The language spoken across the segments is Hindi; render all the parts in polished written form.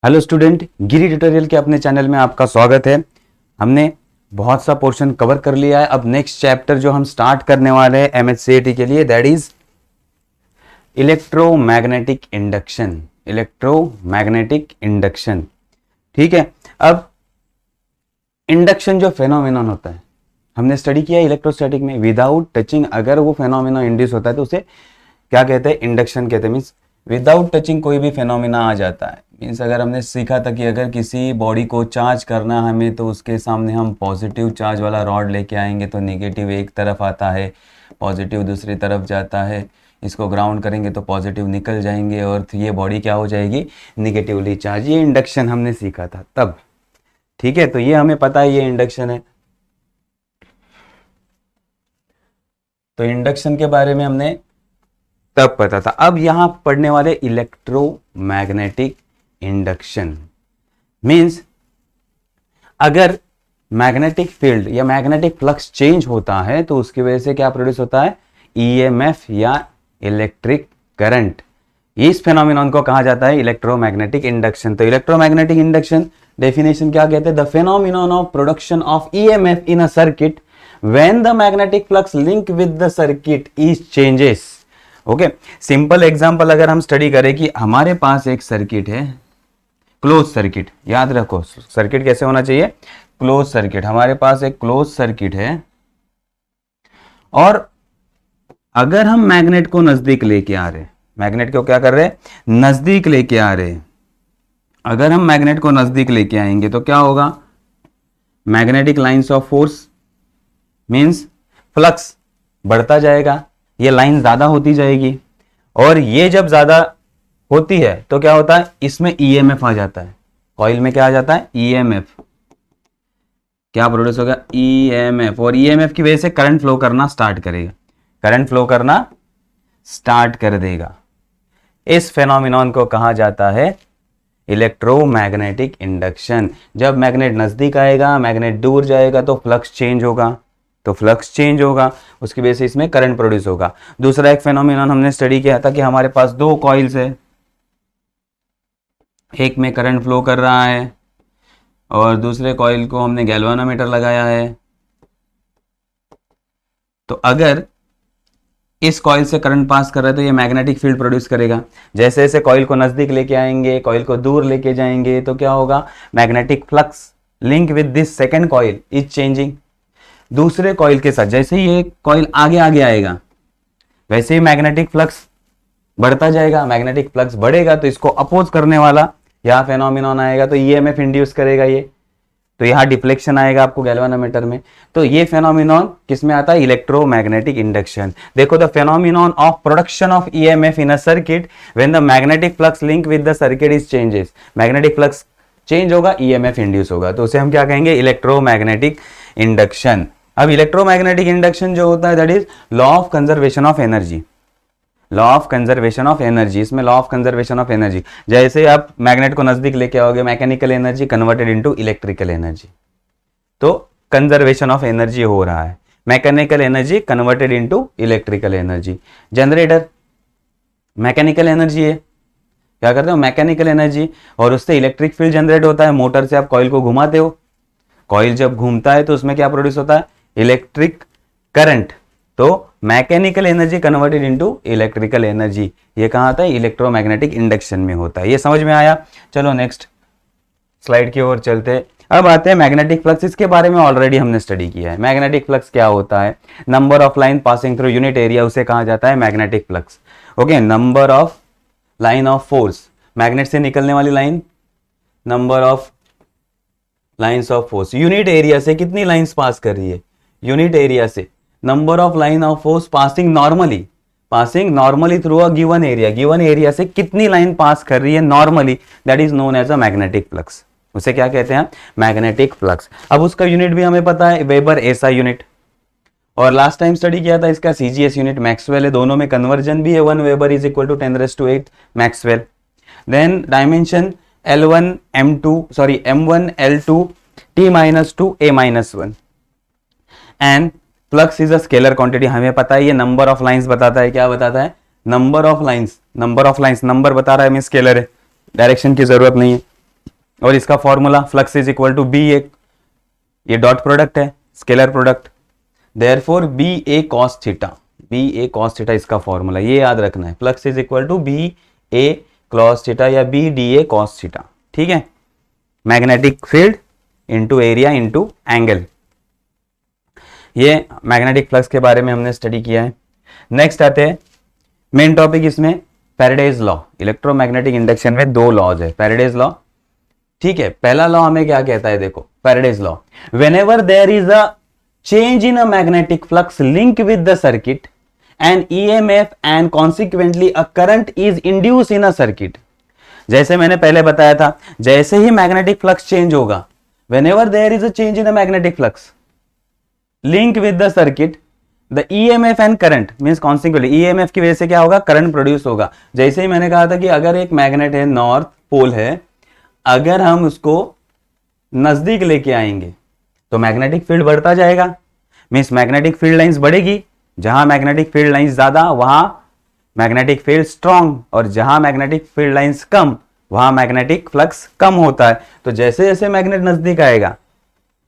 हेलो स्टूडेंट, गिरी ट्यूटोरियल के अपने चैनल में आपका स्वागत है। हमने बहुत सा पोर्शन कवर कर लिया है। अब नेक्स्ट चैप्टर जो हम स्टार्ट करने वाले हैं MHCAT के लिए, that is electromagnetic induction. Electromagnetic induction, ठीक है। अब इंडक्शन जो फेनोमेनन होता है, हमने स्टडी किया इलेक्ट्रोस्टैटिक में, विदाउट टचिंग अगर वो फेनोमेनन इंड्यूस होता है तो उसे क्या कहते हैं? इंडक्शन कहते हैं। मीन्स विदाउट टचिंग कोई भी फेनोमेना आ जाता है। मीन्स अगर हमने सीखा था कि अगर किसी बॉडी को चार्ज करना है हमें, तो उसके सामने हम पॉजिटिव चार्ज वाला रॉड लेके आएंगे तो नेगेटिव एक तरफ आता है, पॉजिटिव दूसरी तरफ जाता है। इसको ग्राउंड करेंगे तो पॉजिटिव निकल जाएंगे और ये बॉडी क्या हो जाएगी? Negatively charge. ये इंडक्शन हमने सीखा था तब, ठीक है। तो ये हमें पता है ये इंडक्शन है। तो इंडक्शन के बारे में हमने तब पता था। अब यहां पढ़ने वाले इलेक्ट्रोमैग्नेटिक इंडक्शन मींस अगर मैग्नेटिक फील्ड या मैग्नेटिक फ्लक्स चेंज होता है तो उसकी वजह से क्या प्रोड्यूस होता है? EMF या इलेक्ट्रिक करंट। इस फेनोमेनन को कहा जाता है इलेक्ट्रोमैग्नेटिक इंडक्शन। तो इलेक्ट्रोमैग्नेटिक इंडक्शन डेफिनेशन क्या कहते हैं? The phenomenon of production of EMF in a circuit when the magnetic flux link with the circuit is changes. Okay, simple example अगर हम स्टडी करें कि हमारे पास एक सर्किट है, क्लोज सर्किट। याद रखो सर्किट कैसे होना चाहिए? Close circuit. हमारे पास एक क्लोज सर्किट है और अगर हम मैग्नेट को नजदीक लेके आ रहे, मैग्नेट को क्या कर रहे हैं? नजदीक लेके आ रहे। अगर हम मैग्नेट को नजदीक लेके आएंगे तो क्या होगा? Magnetic lines of force means flux बढ़ता जाएगा, ये लाइन ज्यादा होती जाएगी और ये जब ज्यादा होती है तो क्या होता है? इसमें EMF आ जाता है। कॉइल में क्या आ जाता है? EMF। क्या प्रोड्यूस होगा? EMF। और EMF की वजह से करंट फ्लो करना स्टार्ट करेगा, करंट फ्लो करना स्टार्ट कर देगा। इस फेनोमेनन को कहा जाता है इलेक्ट्रोमैग्नेटिक इंडक्शन। जब मैग्नेट नजदीक आएगा, मैग्नेट दूर जाएगा तो फ्लक्स चेंज होगा, तो फ्लक्स चेंज होगा, उसकी वजह से इसमें करंट प्रोड्यूस होगा। दूसरा एक फेनोमेनन हमने स्टडी किया था कि हमारे पास दो कॉइल्स है, एक में करंट फ्लो कर रहा है और दूसरे कॉइल को हमने गैल्वानोमीटर लगाया है। तो अगर इस कॉइल से करंट पास कर रहा है तो ये मैग्नेटिक फील्ड प्रोड्यूस करेगा। जैसे जैसे कॉइल को नजदीक लेके आएंगे, कॉइल को दूर लेके जाएंगे तो क्या होगा? Magnetic flux link with this second coil is changing. दूसरे कॉइल के साथ जैसे ही ये कॉइल आगे आगे आएगा वैसे ही मैग्नेटिक फ्लक्स बढ़ता जाएगा। मैग्नेटिक फ्लक्स बढ़ेगा तो इसको अपोज करने वाला यह फेनोमेनन आएगा, तो EMF इंड्यूस करेगा ये, तो यहां डिफ्लेक्शन आएगा आपको गैल्वानोमीटर में। तो ये फेनोमेनन किसमें आता है? Electromagnetic induction. देखो, the phenomenon of production of EMF in a circuit when the magnetic flux link with the circuit is changes. Magnetic flux change होगा, EMF इंड्यूस होगा, तो उसे हम क्या कहेंगे? Electromagnetic induction. अब इलेक्ट्रोमैग्नेटिक इंडक्शन जो होता है that is law of conservation of energy. Law of conservation of energy, इसमें law of conservation of energy, जैसे आप मैग्नेट को नजदीक लेके आओगे, mechanical energy converted into electrical energy, तो कंजर्वेशन ऑफ एनर्जी हो रहा है। Mechanical energy converted into electrical energy. Generator mechanical energy है, क्या करते हो? मैकेनिकल एनर्जी, और उससे इलेक्ट्रिक फील्ड जनरेट होता है। मोटर से आप कॉइल को घुमाते हो, कॉइल जब घूमता है तो उसमें क्या प्रोड्यूस होता है? Electric current. तो mechanical energy converted into electrical energy, ये कहां आता है? इलेक्ट्रोमैग्नेटिक इंडक्शन में होता है। ये समझ में आया? चलो नेक्स्ट स्लाइड की ओर चलते। अब आते हैं मैग्नेटिक फ्लक्स। इसके बारे में ऑलरेडी हमने स्टडी किया है। मैग्नेटिक फ्लक्स क्या होता है? Number of line passing through unit area, उसे कहा जाता है magnetic flux. Okay, number of line of force, magnet से निकलने वाली line, number of lines of force. Unit area से कितनी लाइंस पास कर रही है? यूनिट एरिया से number of line of force passing normally through a given area. Given area से कितनी लाइन पास कर रही है normally, that is known as a magnetic flux. उसे क्या कहते हैं? Magnetic flux. अब उसका यूनिट भी हमें पता है, वेबर SI यूनिट, और लास्ट टाइम स्टडी किया था इसका CGS यूनिट। मैक्सवेल है, दोनों में कन्वर्जन भी है। 1 weber is equal to 10⁸ maxwell. Then dimension M1 L2 T-2 A-1 and flux is a scalar quantity. हमें पता है ये नंबर ऑफ लाइंस बताता है। क्या बताता है? Number of lines. नंबर बता रहा है, मैं स्केलर है, डायरेक्शन की जरूरत नहीं है। और इसका formula flux is equal to B A, ये डॉट प्रोडक्ट है, scalar product, therefore B A cos theta, B A cos theta इसका फॉर्मूला, ये याद रखना है, flux is equal to B A cos theta या B D A cos theta, ठीक है। Magnetic field into area into angle, ये मैग्नेटिक फ्लक्स के बारे में हमने स्टडी किया है। नेक्स्ट आते हैं मेन टॉपिक इसमें, फैराडेज लॉ। इलेक्ट्रोमैग्नेटिक इंडक्शन में दो लॉज है, फैराडेज लॉ, ठीक है। पहला लॉ हमें क्या कहता है, देखो Faraday's law, whenever there is a change in a magnetic flux link with the circuit and EMF and consequently a current is induce in a circuit. जैसे मैंने पहले बताया था, जैसे ही मैग्नेटिक फ्लक्स चेंज होगा, whenever there is a change in a magnetic flux link with the circuit, the EMF and current means consequently, EMF की वजह से क्या होगा, करंट प्रोड्यूस होगा। जैसे ही मैंने कहा था कि अगर एक मैग्नेट है, नॉर्थ पोल है, अगर हम उसको नजदीक लेके आएंगे तो मैग्नेटिक फील्ड बढ़ता जाएगा, मींस मैग्नेटिक फील्ड लाइंस बढ़ेगी। जहां मैग्नेटिक फील्ड लाइंस ज्यादा वहां मैग्नेटिक फील्ड स्ट्रांग, और जहां मैग्नेटिक फील्ड लाइंस कम वहां मैग्नेटिक फ्लक्स कम होता है। तो जैसे जैसे मैग्नेट नजदीक आएगा,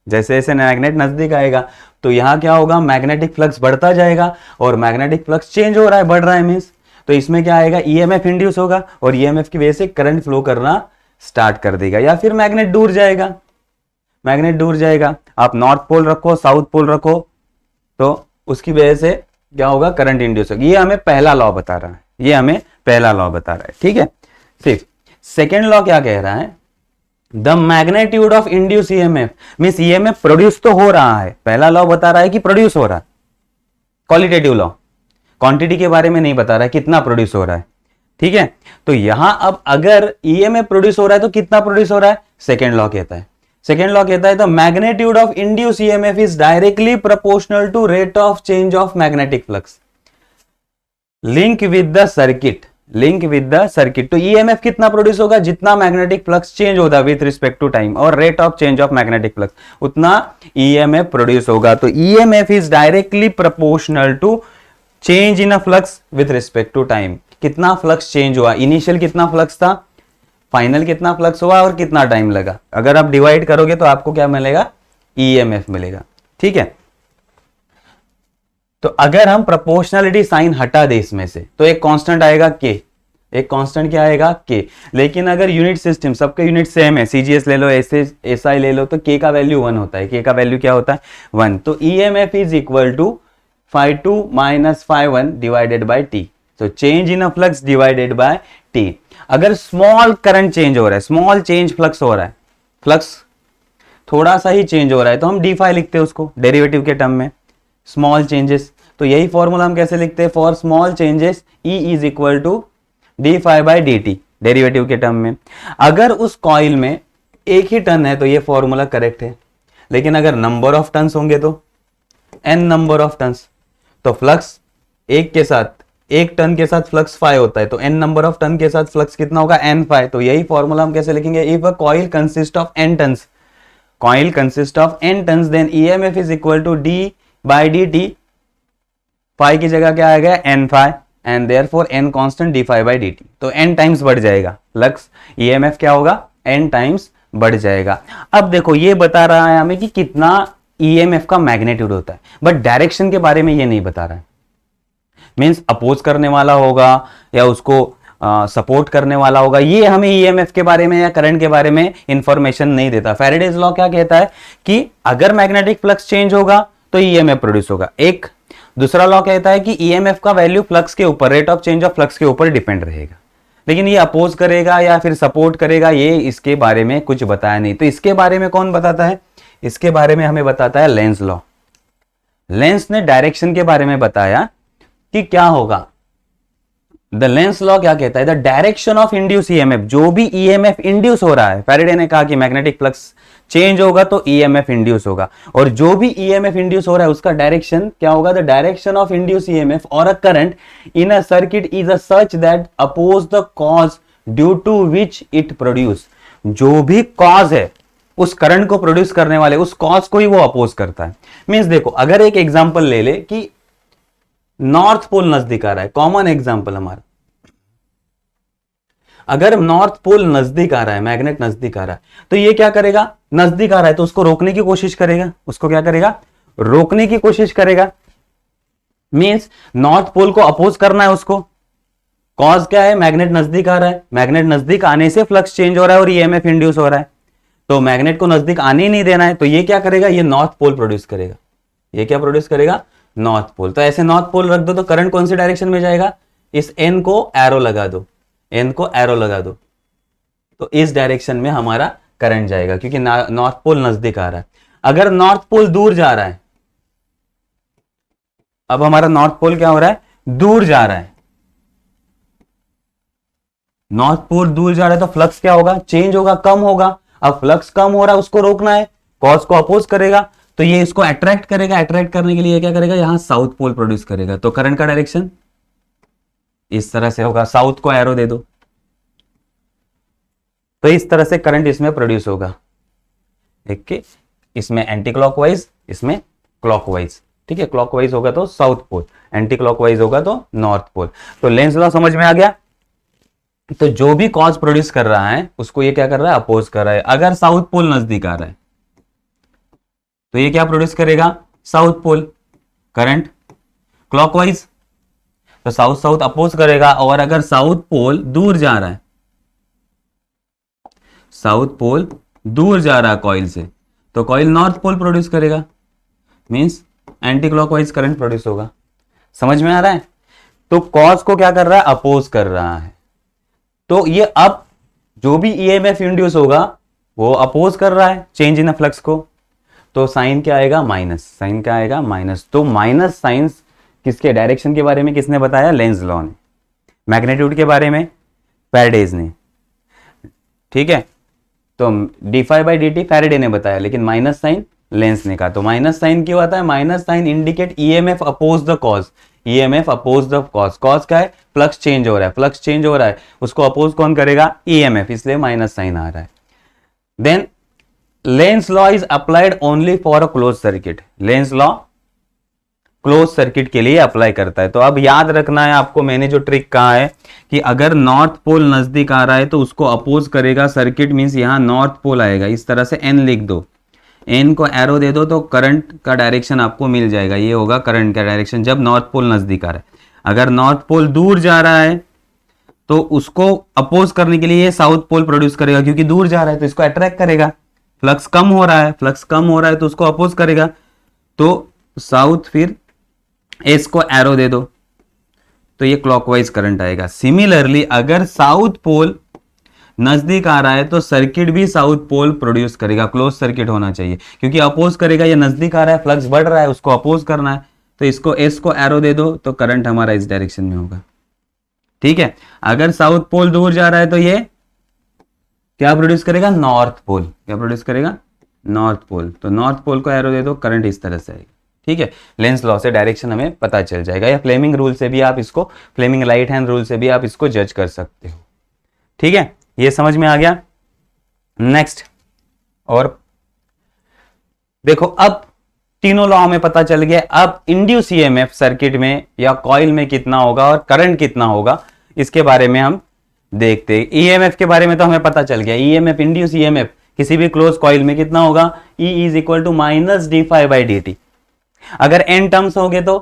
जैसे जैसे मैग्नेट नजदीक आएगा तो यहां क्या होगा, मैग्नेटिक फ्लक्स बढ़ता जाएगा, और मैग्नेटिक फ्लक्स चेंज हो रहा है, बढ़ रहा है मींस, तो इसमें क्या आएगा, ईएमएफ इंड्यूस होगा, और ईएमएफ की वजह से करंट फ्लो करना स्टार्ट कर देगा, या फिर मैग्नेट दूर जाएगा, मैग्नेट दूर जाएगा। आप नॉर्थ पोल रखो, साउथ पोल रखो, तो उसकी वजह से क्या होगा, करंट इंड्यूस होगा। ये हमें पहला लॉ बता रहा है, ये हमें पहला लॉ बता रहा है, ठीक है। फिर सेकेंड लॉ क्या कह रहा है, the magnitude of induce EMF means EMF produce तो हो रहा है, पहला लॉ बता रहा है कि प्रोड्यूस हो रहा है, क्वालिटेटिव लॉ, क्वांटिटी के बारे में नहीं बता रहा है कितना प्रोड्यूस हो रहा है, ठीक है। तो यहां अब अगर ईएमएफ प्रोड्यूस हो रहा है तो कितना प्रोड्यूस हो रहा है, सेकेंड लॉ कहता है, सेकेंड लॉ कहता है the magnitude of induce EMF is directly proportional to rate of change of magnetic flux link with the circuit, link with the circuit. तो ईएमएफ कितना प्रोड्यूस होगा, जितना मैग्नेटिक फ्लक्स चेंज होता है विथ रिस्पेक्ट टू टाइम, और rate of change of magnetic flux उतना ईएमएफ प्रोड्यूस होगा। तो EMF is directly proportional to change in a flux with respect to time. कितना फ्लक्स चेंज हुआ, इनिशियल कितना फ्लक्स था, फाइनल कितना फ्लक्स हुआ, और कितना टाइम लगा, अगर आप डिवाइड करोगे तो आपको क्या मिलेगा, ईएमएफ मिलेगा, ठीक है। तो अगर हम प्रोपोर्शनलिटी साइन हटा दे इसमें से तो एक कांस्टेंट आएगा के, एक कांस्टेंट क्या आएगा के। लेकिन अगर यूनिट सिस्टम, सबके यूनिट सेम है, सीजीएस ले लो, एसआई ले लो, तो के का वैल्यू 1 होता है, के का वैल्यू क्या होता है 1। तो EMF is equal to φ2 minus φ1 divided by T, तो change in a flux divided by T. अगर स्मॉल करंट चेंज हो रहा है, स्मॉल चेंज फ्लक्स हो रहा है, फ्लक्स थोड़ा सा ही चेंज हो रहा है, तो हम डी फाई लिखते हैं उसको डेरिवेटिव के टर्म में, स्मॉल चेंजेस। तो यही फॉर्मूला हम कैसे लिखते हैं, for small changes E is equal to D phi by D t, derivative के टर्म में। अगर उस कॉइल में एक ही टर्न है तो ये फॉर्मूला करेक्ट है, लेकिन अगर नंबर ऑफ टर्न्स होंगे तो एन नंबर ऑफ टर्न्स, तो फ्लक्स एक के साथ, एक टर्न के साथ फ्लक्स फाई होता है, तो एन नंबर ऑफ टर्न के साथ फ्लक्स कितना होगा, एन फाई। तो यही फॉर्मूला हम कैसे लिखेंगे, if a coil consist of N turns, coil consist of N turns, then EMF is equal to d by D t, phi की जगह क्या आएगा N phi, and therefore N constant d phi by D t. तो एन टाइम्स बढ़ जाएगा फ्लक्स, ईएमएफ क्या होगा, एन टाइम्स बढ़ जाएगा। अब देखो ये बता रहा है हमें कि कितना ईएमएफ का मैग्नीट्यूड होता है, बट डायरेक्शन के बारे में ये नहीं बता रहा है। मींस अपोज करने वाला होगा या उसको सपोर्ट करने वाला होगा, ये हमें ईएमएफ के बारे में या करंट के बारे में इंफॉर्मेशन नहीं देता। फैराडेज लॉ क्या कहता है कि अगर मैग्नेटिक फ्लक्स चेंज होगा तो ईएमएफ प्रोड्यूस होगा, एक। दूसरा लॉ कहता है कि ईएमएफ का वैल्यू फ्लक्स के ऊपर, rate of change of flux के ऊपर डिपेंड रहेगा। लेकिन ये अपोज करेगा या फिर सपोर्ट करेगा, ये इसके बारे में कुछ बताया नहीं। तो इसके बारे में कौन बताता है, इसके बारे में हमें बताता है लेंस लॉ। लेंस ने डायरेक्शन के बारे में बताया कि क्या होगा। द लेंस लॉ क्या कहता है, the direction of induce EMF, जो भी ईएमएफ इंड्यूस हो रहा है, फैराडे ने कहा कि मैग्नेटिक फ्लक्स चेंज होगा तो ईएमएफ इंड्यूस होगा, और जो भी ईएमएफ इंड्यूस हो रहा है उसका डायरेक्शन क्या होगा, the direction of induce EMF और a current in a circuit is a such that oppose the cause due to which it produce. जो भी कॉज है उस करंट को प्रोड्यूस करने वाले, उस कॉज को ही वो अपोज करता है। मींस देखो, अगर एक एग्जांपल ले ले कि नॉर्थ पोल नजदीक आ रहा है, कॉमन एग्जांपल हमारा, अगर नॉर्थ पोल नजदीक आ रहा है, मैग्नेट नजदीक आ रहा है, तो ये क्या करेगा, नजदीक आ रहा है तो उसको रोकने की कोशिश करेगा, उसको क्या करेगा, रोकने की कोशिश करेगा। मींस नॉर्थ पोल को अपोज करना है उसको। कॉज क्या है, मैग्नेट नजदीक आ रहा है, मैग्नेट नजदीक आने से फ्लक्स चेंज हो रहा है और ईएमएफ इंड्यूस हो रहा है, तो मैग्नेट को नजदीक आने ही नहीं देना है, तो ये क्या करेगा, ये नॉर्थ पोल प्रोड्यूस करेगा। ये क्या प्रोड्यूस करेगा, नॉर्थ पोल। तो ऐसे नॉर्थ पोल रख दो तो करंट कौन सी डायरेक्शन में जाएगा, इस एन को एरो लगा दो, एन को एरो लगा दो, तो इस डायरेक्शन में हमारा करंट जाएगा, क्योंकि नॉर्थ पोल नजदीक आ रहा है। अगर नॉर्थ पोल दूर जा रहा है, अब हमारा नॉर्थ पोल क्या हो रहा है, दूर जा रहा है, नॉर्थ पोल दूर जा रहा है तो फ्लक्स क्या होगा, चेंज होगा, कम होगा। अब फ्लक्स कम हो रहा है, उसको रोकना है, कॉज को अपोज करेगा, तो ये इसको अट्रैक्ट करेगा, अट्रैक्ट करने के लिए क्या करेगा, यहां साउथ पोल प्रोड्यूस करेगा। तो करंट का डायरेक्शन इस तरह से होगा, साउथ को एरो दे दो, तो इस तरह से करंट इसमें प्रोड्यूस होगा। ठीक, इसमें एंटी क्लॉकवाइज, इसमें क्लॉकवाइज। ठीक है, क्लॉकवाइज होगा तो साउथ पोल, एंटी क्लॉकवाइज होगा तो नॉर्थ पोल। तो लेंस लॉ समझ में आ गया। तो जो भी कॉज प्रोड्यूस कर रहा है उसको ये क्या कर रहा है, अपोज कर रहा है। अगर साउथ पोल नजदीक आ रहा है तो ये क्या प्रोड्यूस करेगा, साउथ पोल करंट क्लॉकवाइज, तो साउथ साउथ अपोज करेगा। और अगर साउथ पोल दूर जा रहा है, साउथ पोल दूर जा रहा है कॉइल से, तो कॉइल नॉर्थ पोल प्रोड्यूस करेगा, means anti clockwise current produce होगा। समझ में आ रहा है। तो कॉज को क्या कर रहा है, अपोज कर रहा है, तो ये अब जो भी ईएमएफ इंड्यूस होगा वो अपोज कर रहा है चेंज इन फ्लक्स को, तो साइन क्या आएगा, माइनस, साइन क्या आएगा, माइनस। तो माइनस साइंस किसके, डायरेक्शन के बारे में किसने बताया, लेंस लॉ ने। मैग्नीट्यूड के बारे में फैराडेज ने। ठीक है, तो d phi by D t Faraday ने बताया, लेकिन माइनस साइन लेंस ने कहा। तो माइनस साइन क्यों आता है, minus sign indicate EMF oppose the cause, EMF oppose the cause. Cause क्या है, फ्लक्स चेंज हो रहा है, फ्लक्स चेंज हो रहा है, उसको अपोज कौन करेगा, ईएमएफ, इसलिए माइनस साइन आ रहा है। Then Lenz law is applied only for a close circuit. Lenz law close circuit के लिए अप्लाई करता है। तो अब याद रखना है आपको, मैंने जो ट्रिक कहा है कि अगर नॉर्थ पोल नजदीक आ रहा है तो उसको अपोज करेगा सर्किट, मींस यहां नॉर्थ पोल आएगा, इस तरह से एन लिख दो, एन को एरो दे दो, तो करंट का डायरेक्शन आपको मिल जाएगा। ये होगा करंट का डायरेक्शन जब नॉर्थ पोल नजदीक आ रहा है। अगर नॉर्थ पोल दूर जा रहा है तो उसको अपोज करने के लिए साउथ पोल प्रोड्यूस करेगा, क्योंकि दूर जा रहा है तो इसको अट्रैक्ट करेगा। फ्लक्स कम हो रहा है, फ्लक्स कम हो रहा है तो उसको अपोज करेगा, तो साउथ, फिर एस को एरो दे दो, तो ये क्लॉकवाइज करंट आएगा। सिमिलरली अगर साउथ पोल नजदीक आ रहा है तो सर्किट भी साउथ पोल प्रोड्यूस करेगा, क्लोज सर्किट होना चाहिए, क्योंकि अपोज करेगा, ये नजदीक आ रहा है, फ्लक्स बढ़ रहा है, उसको अपोज करना है, तो इसको एस को एरो दे दो, तो करंट हमारा इस डायरेक्शन में होगा। ठीक है, अगर साउथ पोल दूर जा रहा है तो ये क्या प्रोड्यूस करेगा, नॉर्थ पोल, क्या प्रोड्यूस करेगा, नॉर्थ पोल, तो नॉर्थ पोल को एरो दे दो, करंट इस तरह से आएगा। ठीक है, लेंस लॉ से डायरेक्शन हमें पता चल जाएगा, या फ्लेमिंग रूल से भी आप इसको, फ्लेमिंग राइट हैंड रूल से भी आप इसको जज कर सकते हो। ठीक है, ये समझ में आ गया। नेक्स्ट, और देखो अब तीनों लॉ हमें पता चल गया। अब इंड्यूस ईएमएफ सर्किट में या कॉइल में कितना होगा और करंट कितना होगा, इसके बारे में हम देखते हैं। ईएमएफ के बारे में तो हमें पता चल गया, ईएमएफ, इंड्यूस ईएमएफ किसी भी क्लोज कॉइल में कितना होगा, E is equal to minus d phi by D t. अगर एन टर्म्स हो गए तो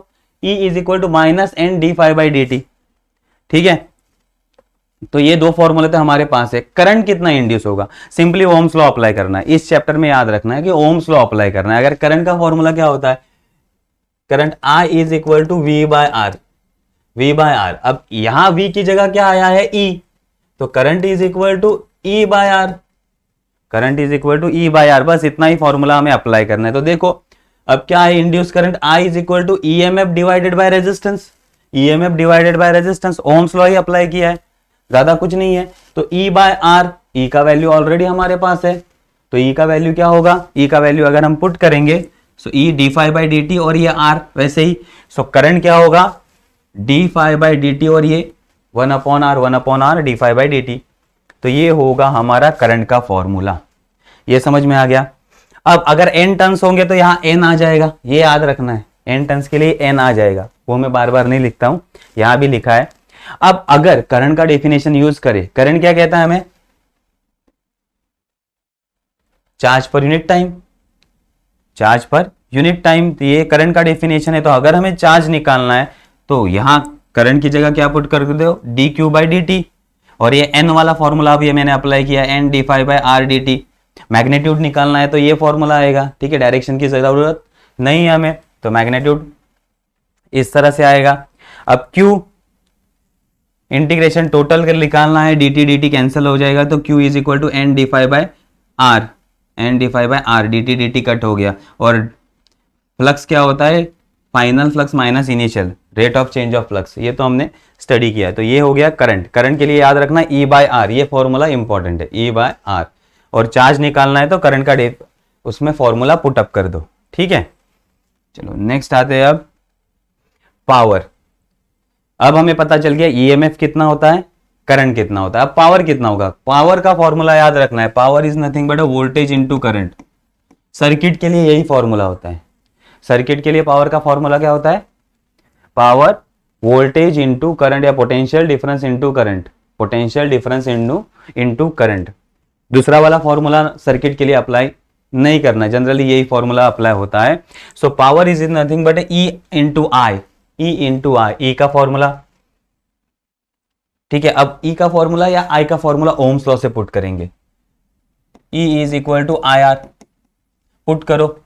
E is equal to minus N d phi by D t. ठीक है, तो ये दो फॉर्मूले तो हमारे पास है। करंट कितना इंड्यूस होगा, सिंपली ओम्स लॉ अप्लाई करना है। इस चैप्टर में याद रखना है कि ओम्स लॉ अप्लाई करना है। अगर करंट का फॉर्मूला क्या होता है, current I is equal to V by R, V by R. अब यहां V की जगह क्या आया है, E, तो current is equal to E by R, current is equal to E by R. बस इतना ही फॉर्मूला हमें अप्लाई करना है। तो देखो अब क्या है, induce current I is equal to EMF divided by resistance, EMF divided by resistance, Ohm's law ही अप्लाई किया है, ज्यादा कुछ नहीं है। तो E बाय आर, E का वैल्यू ऑलरेडी हमारे पास है, तो E का वैल्यू क्या होगा, E का वैल्यू अगर हम पुट करेंगे so E d phi by D t, और ये R वैसे ही। सो करंट क्या होगा, d phi by D t, और ये 1 upon R d phi by D t. तो ये होगा हमारा करंट का फॉर्मूला। ये समझ में आ गया। अब अगर n टर्न्स होंगे तो यहाँ n आ जाएगा, ये याद रखना है, n टर्न्स के लिए n आ जाएगा, वो मैं बार बार नहीं लिखता हूं, यहां भी लिखा है। अब अगर करंट का डेफिनेशन यूज करें, करंट क्या कहता है हमें, charge per unit time, charge per unit time, तो ये करंट का डेफिनेशन है। तो अगर हमें चार्ज निकालना है तो यहां करंट की जगह क्या पुट कर दो, d Q by D t, और ये एन वाला फॉर्मूला भी मैंने अप्लाई किया, N d five by R d t. Magnitude निकालना है तो ये फॉर्मूला आएगा, ठीक है, डायरेक्शन की जरूरत नहीं है हमें, तो मैग्नीट्यूड इस तरह से आएगा। अब Q इंटीग्रेशन टोटल कर निकालना है, डी टी कैंसिल हो जाएगा, तो Q is equal to N d five by R, N d five by R, d t cut हो गया। और फ्लक्स क्या होता है, final flux minus initial rate of change of flux, ये तो हमने स्टडी किया है। तो ये हो गया करंट। करंट के लिए याद रखना E बाय आर, ये फॉर्मूला इंपॉर्टेंट है, E बाय आर। और चार्ज निकालना है तो करंट का डेप उसमें फॉर्मूला पुट अप कर दो, ठीक है। चलो नेक्स्ट आते हैं अब पावर। अब हमें पता चल गया ईएमएफ कितना होता है, करंट कितना होता है। अब पावर कितना होगा, पावर का फॉर्मूला याद रखना है, power is nothing but a voltage into current. Circuit के लिए यही फॉर्मूला होता है, सर्किट के लिए पावर का फॉर्मूला क्या होता है, पावर वोल्टेज इनटू करंट या potential difference into current, potential difference into current. दूसरा वाला फॉर्मूला सर्किट के लिए अप्लाई नहीं करना, जनरली यही फॉर्मूला अप्लाई होता है। So power is nothing but E into I, E into I, E का फॉर्मूला, ठीक है। अब ई का फॉर्मूला या आई का फॉर्मूला ओम्स लॉ से पुट करेंगे, E is equal to I R, put करो।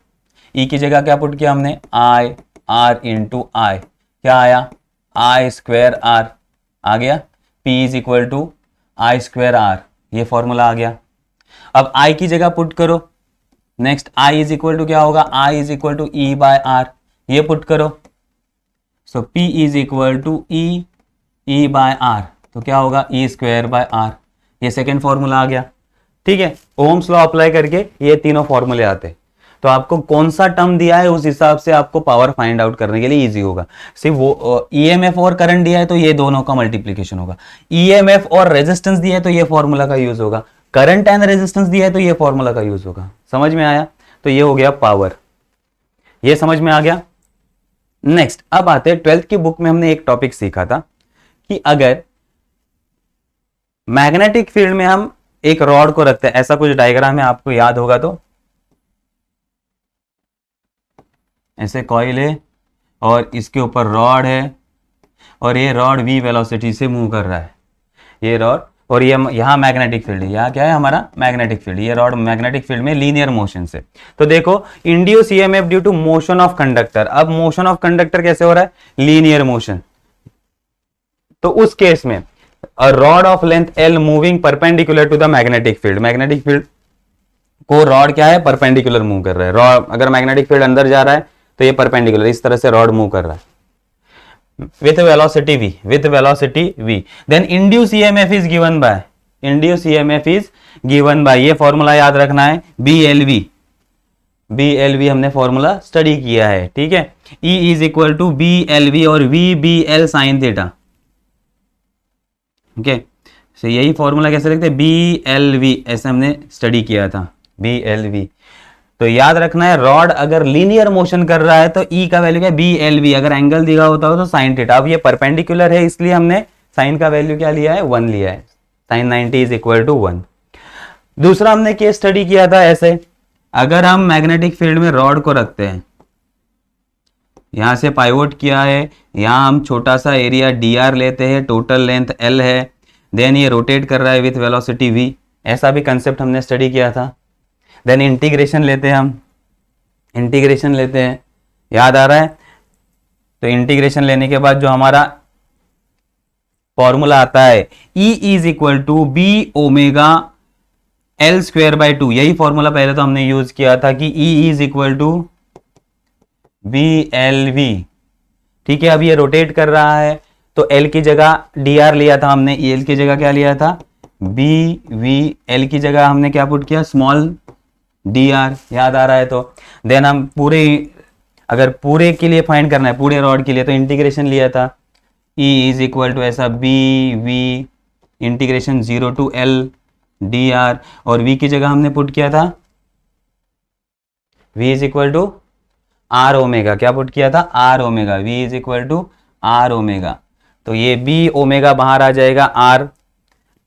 ई की जगह क्या पुट किया हमने, आई आर इंटू आई, क्या आया, आई स्क्वायर आर आ गया। P is equal to I square R, ये फॉर्मूला आ गया। अब आई की जगह पुट करो, next I is equal to क्या होगा, I is equal to E by R, ये पुट करो। So P is equal to E by R, तो क्या होगा, ई स्क्वायर बाय आर, ये सेकेंड फॉर्मूला आ गया, ठीक है। ओम्स लॉ अप्लाई करके ये तीनों फॉर्मूले आते, तो आपको कौन सा टर्म दिया है उस हिसाब से आपको पावर फाइंड आउट करने के लिए इजी होगा। सिर्फ वो ईएमएफ और करंट दिया है तो ये दोनों का मल्टीप्लीकेशन होगा, ईएमएफ और रेजिस्टेंस दिया है तो ये फॉर्मूला का यूज होगा, करंट एंड रेजिस्टेंस दिया है तो ये फॉर्मूला का यूज होगा। समझ में आया, तो ये हो गया पावर, ये समझ में आ गया। नेक्स्ट अब आते हैं 12th की बुक में हमने एक टॉपिक सीखा था कि अगर मैग्नेटिक फील्ड में हम एक रॉड को रखते हैं, ऐसा कुछ डायग्राम है आपको याद होगा, तो ऐसे कॉइल है और इसके ऊपर रॉड है और ये रॉड v वेलोसिटी से मूव कर रहा है, ये रॉड, और ये यहाँ मैग्नेटिक फील्ड है, यहाँ क्या है हमारा मैग्नेटिक फील्ड, ये रॉड मैग्नेटिक फील्ड में लीनियर मोशन से। तो देखो induced EMF due to motion of conductor, अब मोशन ऑफ कंडक्टर कैसे हो रहा है, लीनियर मोशन। तो उस केस में a rod of length L moving perpendicular to the magnetic field, magnetic field को रॉड क्या है, परपेंडिकुलर मूव कर रहा है। रॉड अगर मैग्नेटिक फील्ड अंदर जा रहा है तो ये परपेंडिकुलर इस तरह से रॉड मूव कर रहा है with velocity v, then induced EMF is given by, ये फॉर्मूला याद रखना है, BLV हमने फॉर्मूला स्टडी किया है, ठीक है। E is equal to BLV और VBL sine theta, okay. So यही फॉर्मूला कैसे लिखते हैं, BLV, ऐसे हमने स्टडी किया था, BLV। तो याद रखना है रॉड अगर लीनियर मोशन कर रहा है तो E का वैल्यू क्या है, BLV, अगर एंगल दिया होता हो तो साइन थीटा। अब ये परपेंडिकुलर है इसलिए हमने साइन का वैल्यू क्या लिया है, 1 लिया है, साइन 90 इज इक्वल टू 1। दूसरा हमने केस स्टडी किया था ऐसे, अगर हम मैग्नेटिक फील्ड में रॉड को रखते हैं, यहां से पाइवोट किया है, यहां हम छोटा सा एरिया dr लेते हैं, टोटल लेंथ L है, देन ये रोटेट कर रहा है विथ वेलोसिटी v, ऐसा भी कंसेप्ट हमने स्टडी किया था। देन इंटीग्रेशन लेते हैं, हम इंटीग्रेशन लेते हैं, याद आ रहा है। तो इंटीग्रेशन लेने के बाद जो हमारा फॉर्मूला आता है E is equal to B omega L square by 2, यही फॉर्मूला पहले तो हमने यूज किया था कि E is equal to BLV, ठीक है। अब ये रोटेट कर रहा है तो L की जगह dr लिया था हमने, L की जगह क्या लिया था, BVL की जगह हमने क्या पुट किया, स्मॉल dr, याद आ रहा है। तो देन हम पूरे, अगर पूरे के लिए फाइंड करना है, पूरे रॉड के लिए, तो इंटीग्रेशन लिया था, E इज इक्वल टू ऐसा BV integration 0 to L dr, और V की जगह हमने पुट किया था V is equal to R omega, क्या पुट किया था, R omega, V is equal to R omega, तो ये बी ओमेगा बाहर आ जाएगा आर, तो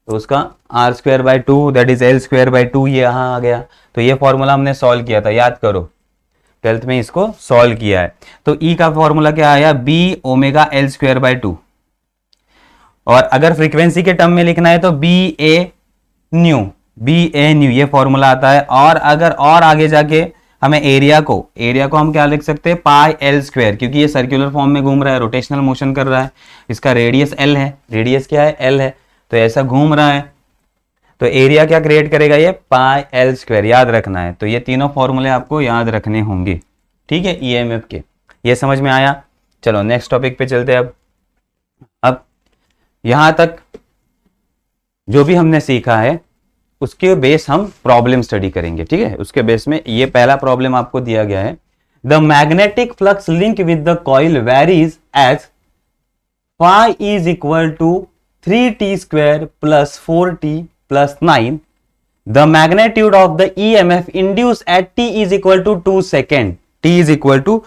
उसका R square by 2 that is L square by 2 ये यहाँ आ गया। तो ये फॉर्मूला हमने सॉल्व किया था, याद करो 12th में इसको सॉल्व किया है। तो ई का फॉर्मूला क्या आया, B omega L square by 2, और अगर फ्रीक्वेंसी के टर्म में लिखना है तो B A nu, B A nu ये फॉर्मूला आता है। और अगर और आगे जाके हमें एरिया को हम क्या लिख सकते हैं, पाई एल स्क्वायर, क्योंकि ये सर्कुलर फॉर्म में घूम रहा है, रोटेशनल मोशन कर रहा है, इसका रेडियस एल है, रेडियस क्या है, एल है, तो ऐसा घूम रहा है, तो एरिया क्या क्रिएट करेगा, ये पाई एल स्क्वायर, याद रखना है। तो ये तीनों फॉर्मूले आपको याद रखने होंगे, ठीक है, ईएमएफ के। ये समझ में आया। चलो नेक्स्ट टॉपिक पे चलते हैं। अब यहां तक जो भी हमने सीखा है उसके बेस हम प्रॉब्लम स्टडी करेंगे, ठीक है। उसके बेस में ये पहला प्रॉब्लम आपको दिया गया है, the magnetic flux link with the coil varies as phi is equal to 3t square plus 4t plus 9. The magnitude of the EMF induced at t is equal to 2 second. t is equal to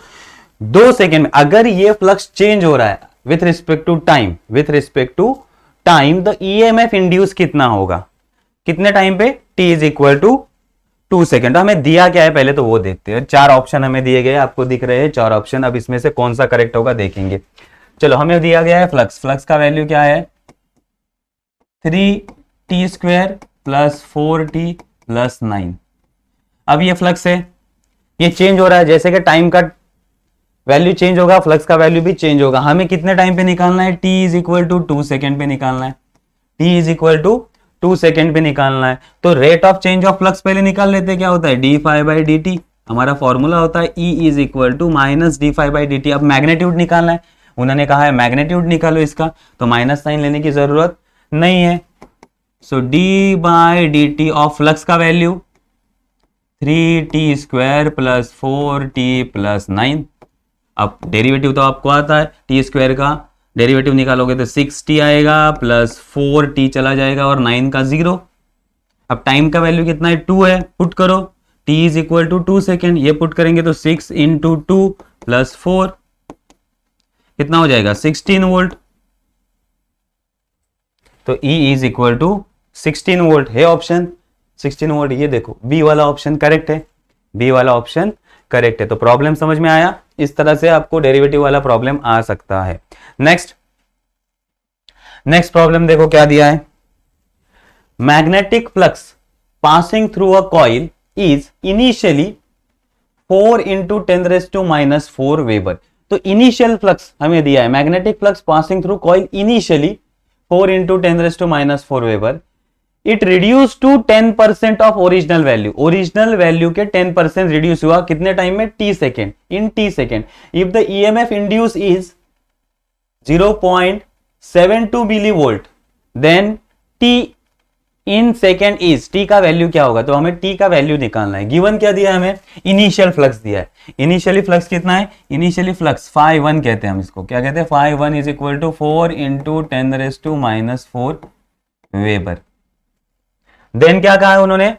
2 second में अगर ये फ्लक्स चेंज हो रहा है with respect to time, with respect to time the EMF induce कितना होगा, कितने टाइम पे, t is equal to 2 second. तो हमें दिया क्या है पहले तो वो देखते हैं। 4 ऑप्शन हमें दिए गए, आपको दिख रहे हैं 4 ऑप्शन। अब इसमें से कौन सा करेक्ट होगा देखेंगे। चलो हमें दिया गया है फ्लक्स, फ्लक्स का वैल्यू क्या है 3t square plus 4t plus 9। अब ये फ्लक्स है, ये चेंज हो रहा है, जैसे कि टाइम का वैल्यू चेंज होगा फ्लक्स का वैल्यू भी चेंज होगा। हमें कितने टाइम पे निकालना है, t is equal to 2 second पे निकालना है, t is equal to 2 second पे निकालना है। तो rate of change of flux पहले निकाल लेते हैं, क्या होता है d phi by D t, हमारा फॉर्मूला होता है E is equal to minus d phi by D t. अब मैग्नेट्यूड निकालना है, उन्होंने कहा है मैग्नेट्यूड निकालो इसका, तो माइनस साइन लेने की जरूरत नहीं है। So D by D T of flux का value 3t square plus 4t plus 9। अब डेरिवेटिव तो आपको आता है, टी स्क्वायर का डेरिवेटिव निकालोगे तो 6t आएगा प्लस 4t चला जाएगा और 9 का 0। अब टाइम का वैल्यू कितना है 2 है, पुट करो t is equal to 2 second, ये पुट करेंगे तो 6 इंटू 2 प्लस 4 कितना हो जाएगा 16 वोल्ट। तो E is equal to 16 volt है ऑप्शन 16 वोल्ट। ये देखो बी वाला ऑप्शन करेक्ट है, बी वाला ऑप्शन करेक्ट है। तो प्रॉब्लम समझ में आया, इस तरह से आपको डेरिवेटिव वाला प्रॉब्लम आ सकता है। नेक्स्ट प्रॉब्लम देखो क्या दिया है, magnetic flux passing through a coil is initially 4 into 10⁻⁻⁴ weber. तो इनिशियल फ्लक्स हमें दिया है, magnetic flux passing through coil initially 4 into 10⁻⁻⁴ weber, it reduce to 10% of original value. Original value के 10% रिड्यूस हुआ कितने टाइम में, t second, in t second. If the EMF induce is 0.72 millivolt then t in second is, t का वैल्यू क्या होगा, तो हमें t का वैल्यू निकालना है। गिवन क्या दिया है हमें, इनिशियल फ्लक्स दिया है। इनिशियली फ्लक्स कितना है, इनिशियली फ्लक्स φ1 कहते हैं हम इसको, क्या कहते हैं φ1 is equal to 4 into 10⁻⁻⁴ weber. Then क्या कहा है उन्होंने,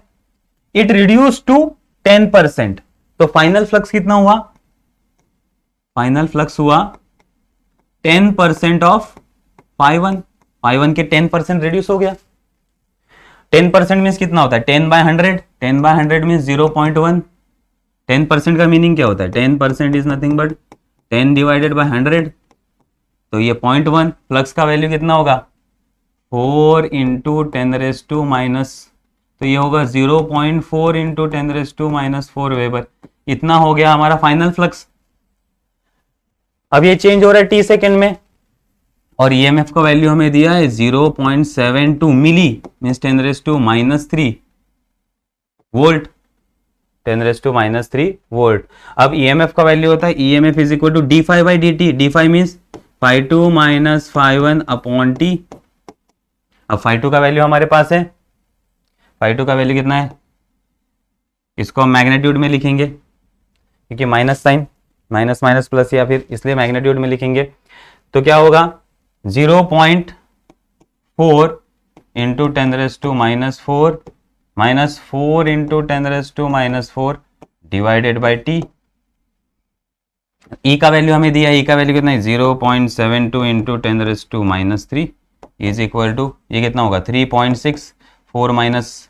इट रिड्यूस टू 10%। तो फाइनल फ्लक्स कितना हुआ, फाइनल फ्लक्स हुआ 10% ऑफ φ1, φ1 के 10% रिड्यूस हो गया। 10% मीन्स कितना होता है 10/100, 10/100 मीन्स 0.1। 10% का मीनिंग क्या होता है, 10% is nothing but 10 divided by 100, तो ये 0.1। फ्लक्स का वैल्यू कितना होगा 4 इंटू 10⁻⁻, तो ये होगा 0.4 इंटू 10⁻⁴ वेबर। इतना हो गया हमारा फाइनल फ्लक्स। अब ये चेंज हो रहा है t सेकेंड में, और ईएमएफ का वैल्यू हमें दिया है 0.72 मिली मीन्स 10⁻³ वोल्ट, 10⁻³ वोल्ट। अब ईएमएफ का वैल्यू होता है EMF is equal to D phi by D T, D phi means φ2 minus φ1 upon t। अब φ2 का वैल्यू हमारे पास है, φ2 का वैल्यू कितना है, इसको हम मैग्नीट्यूड में लिखेंगे क्योंकि minus sign, minus minus plus या फिर इसलिए मैग्नीट्यूड में लिखेंगे। तो क्या होगा 0.4 into 10⁻⁻⁴ minus 4 into 10⁻⁻⁴ divided by t। ई का वैल्यू हमें दिया, ई का वैल्यू कितना है 0.72 इंटू 10⁻³ इज इक्वल टू, ये कितना होगा 3.6, 4 माइनस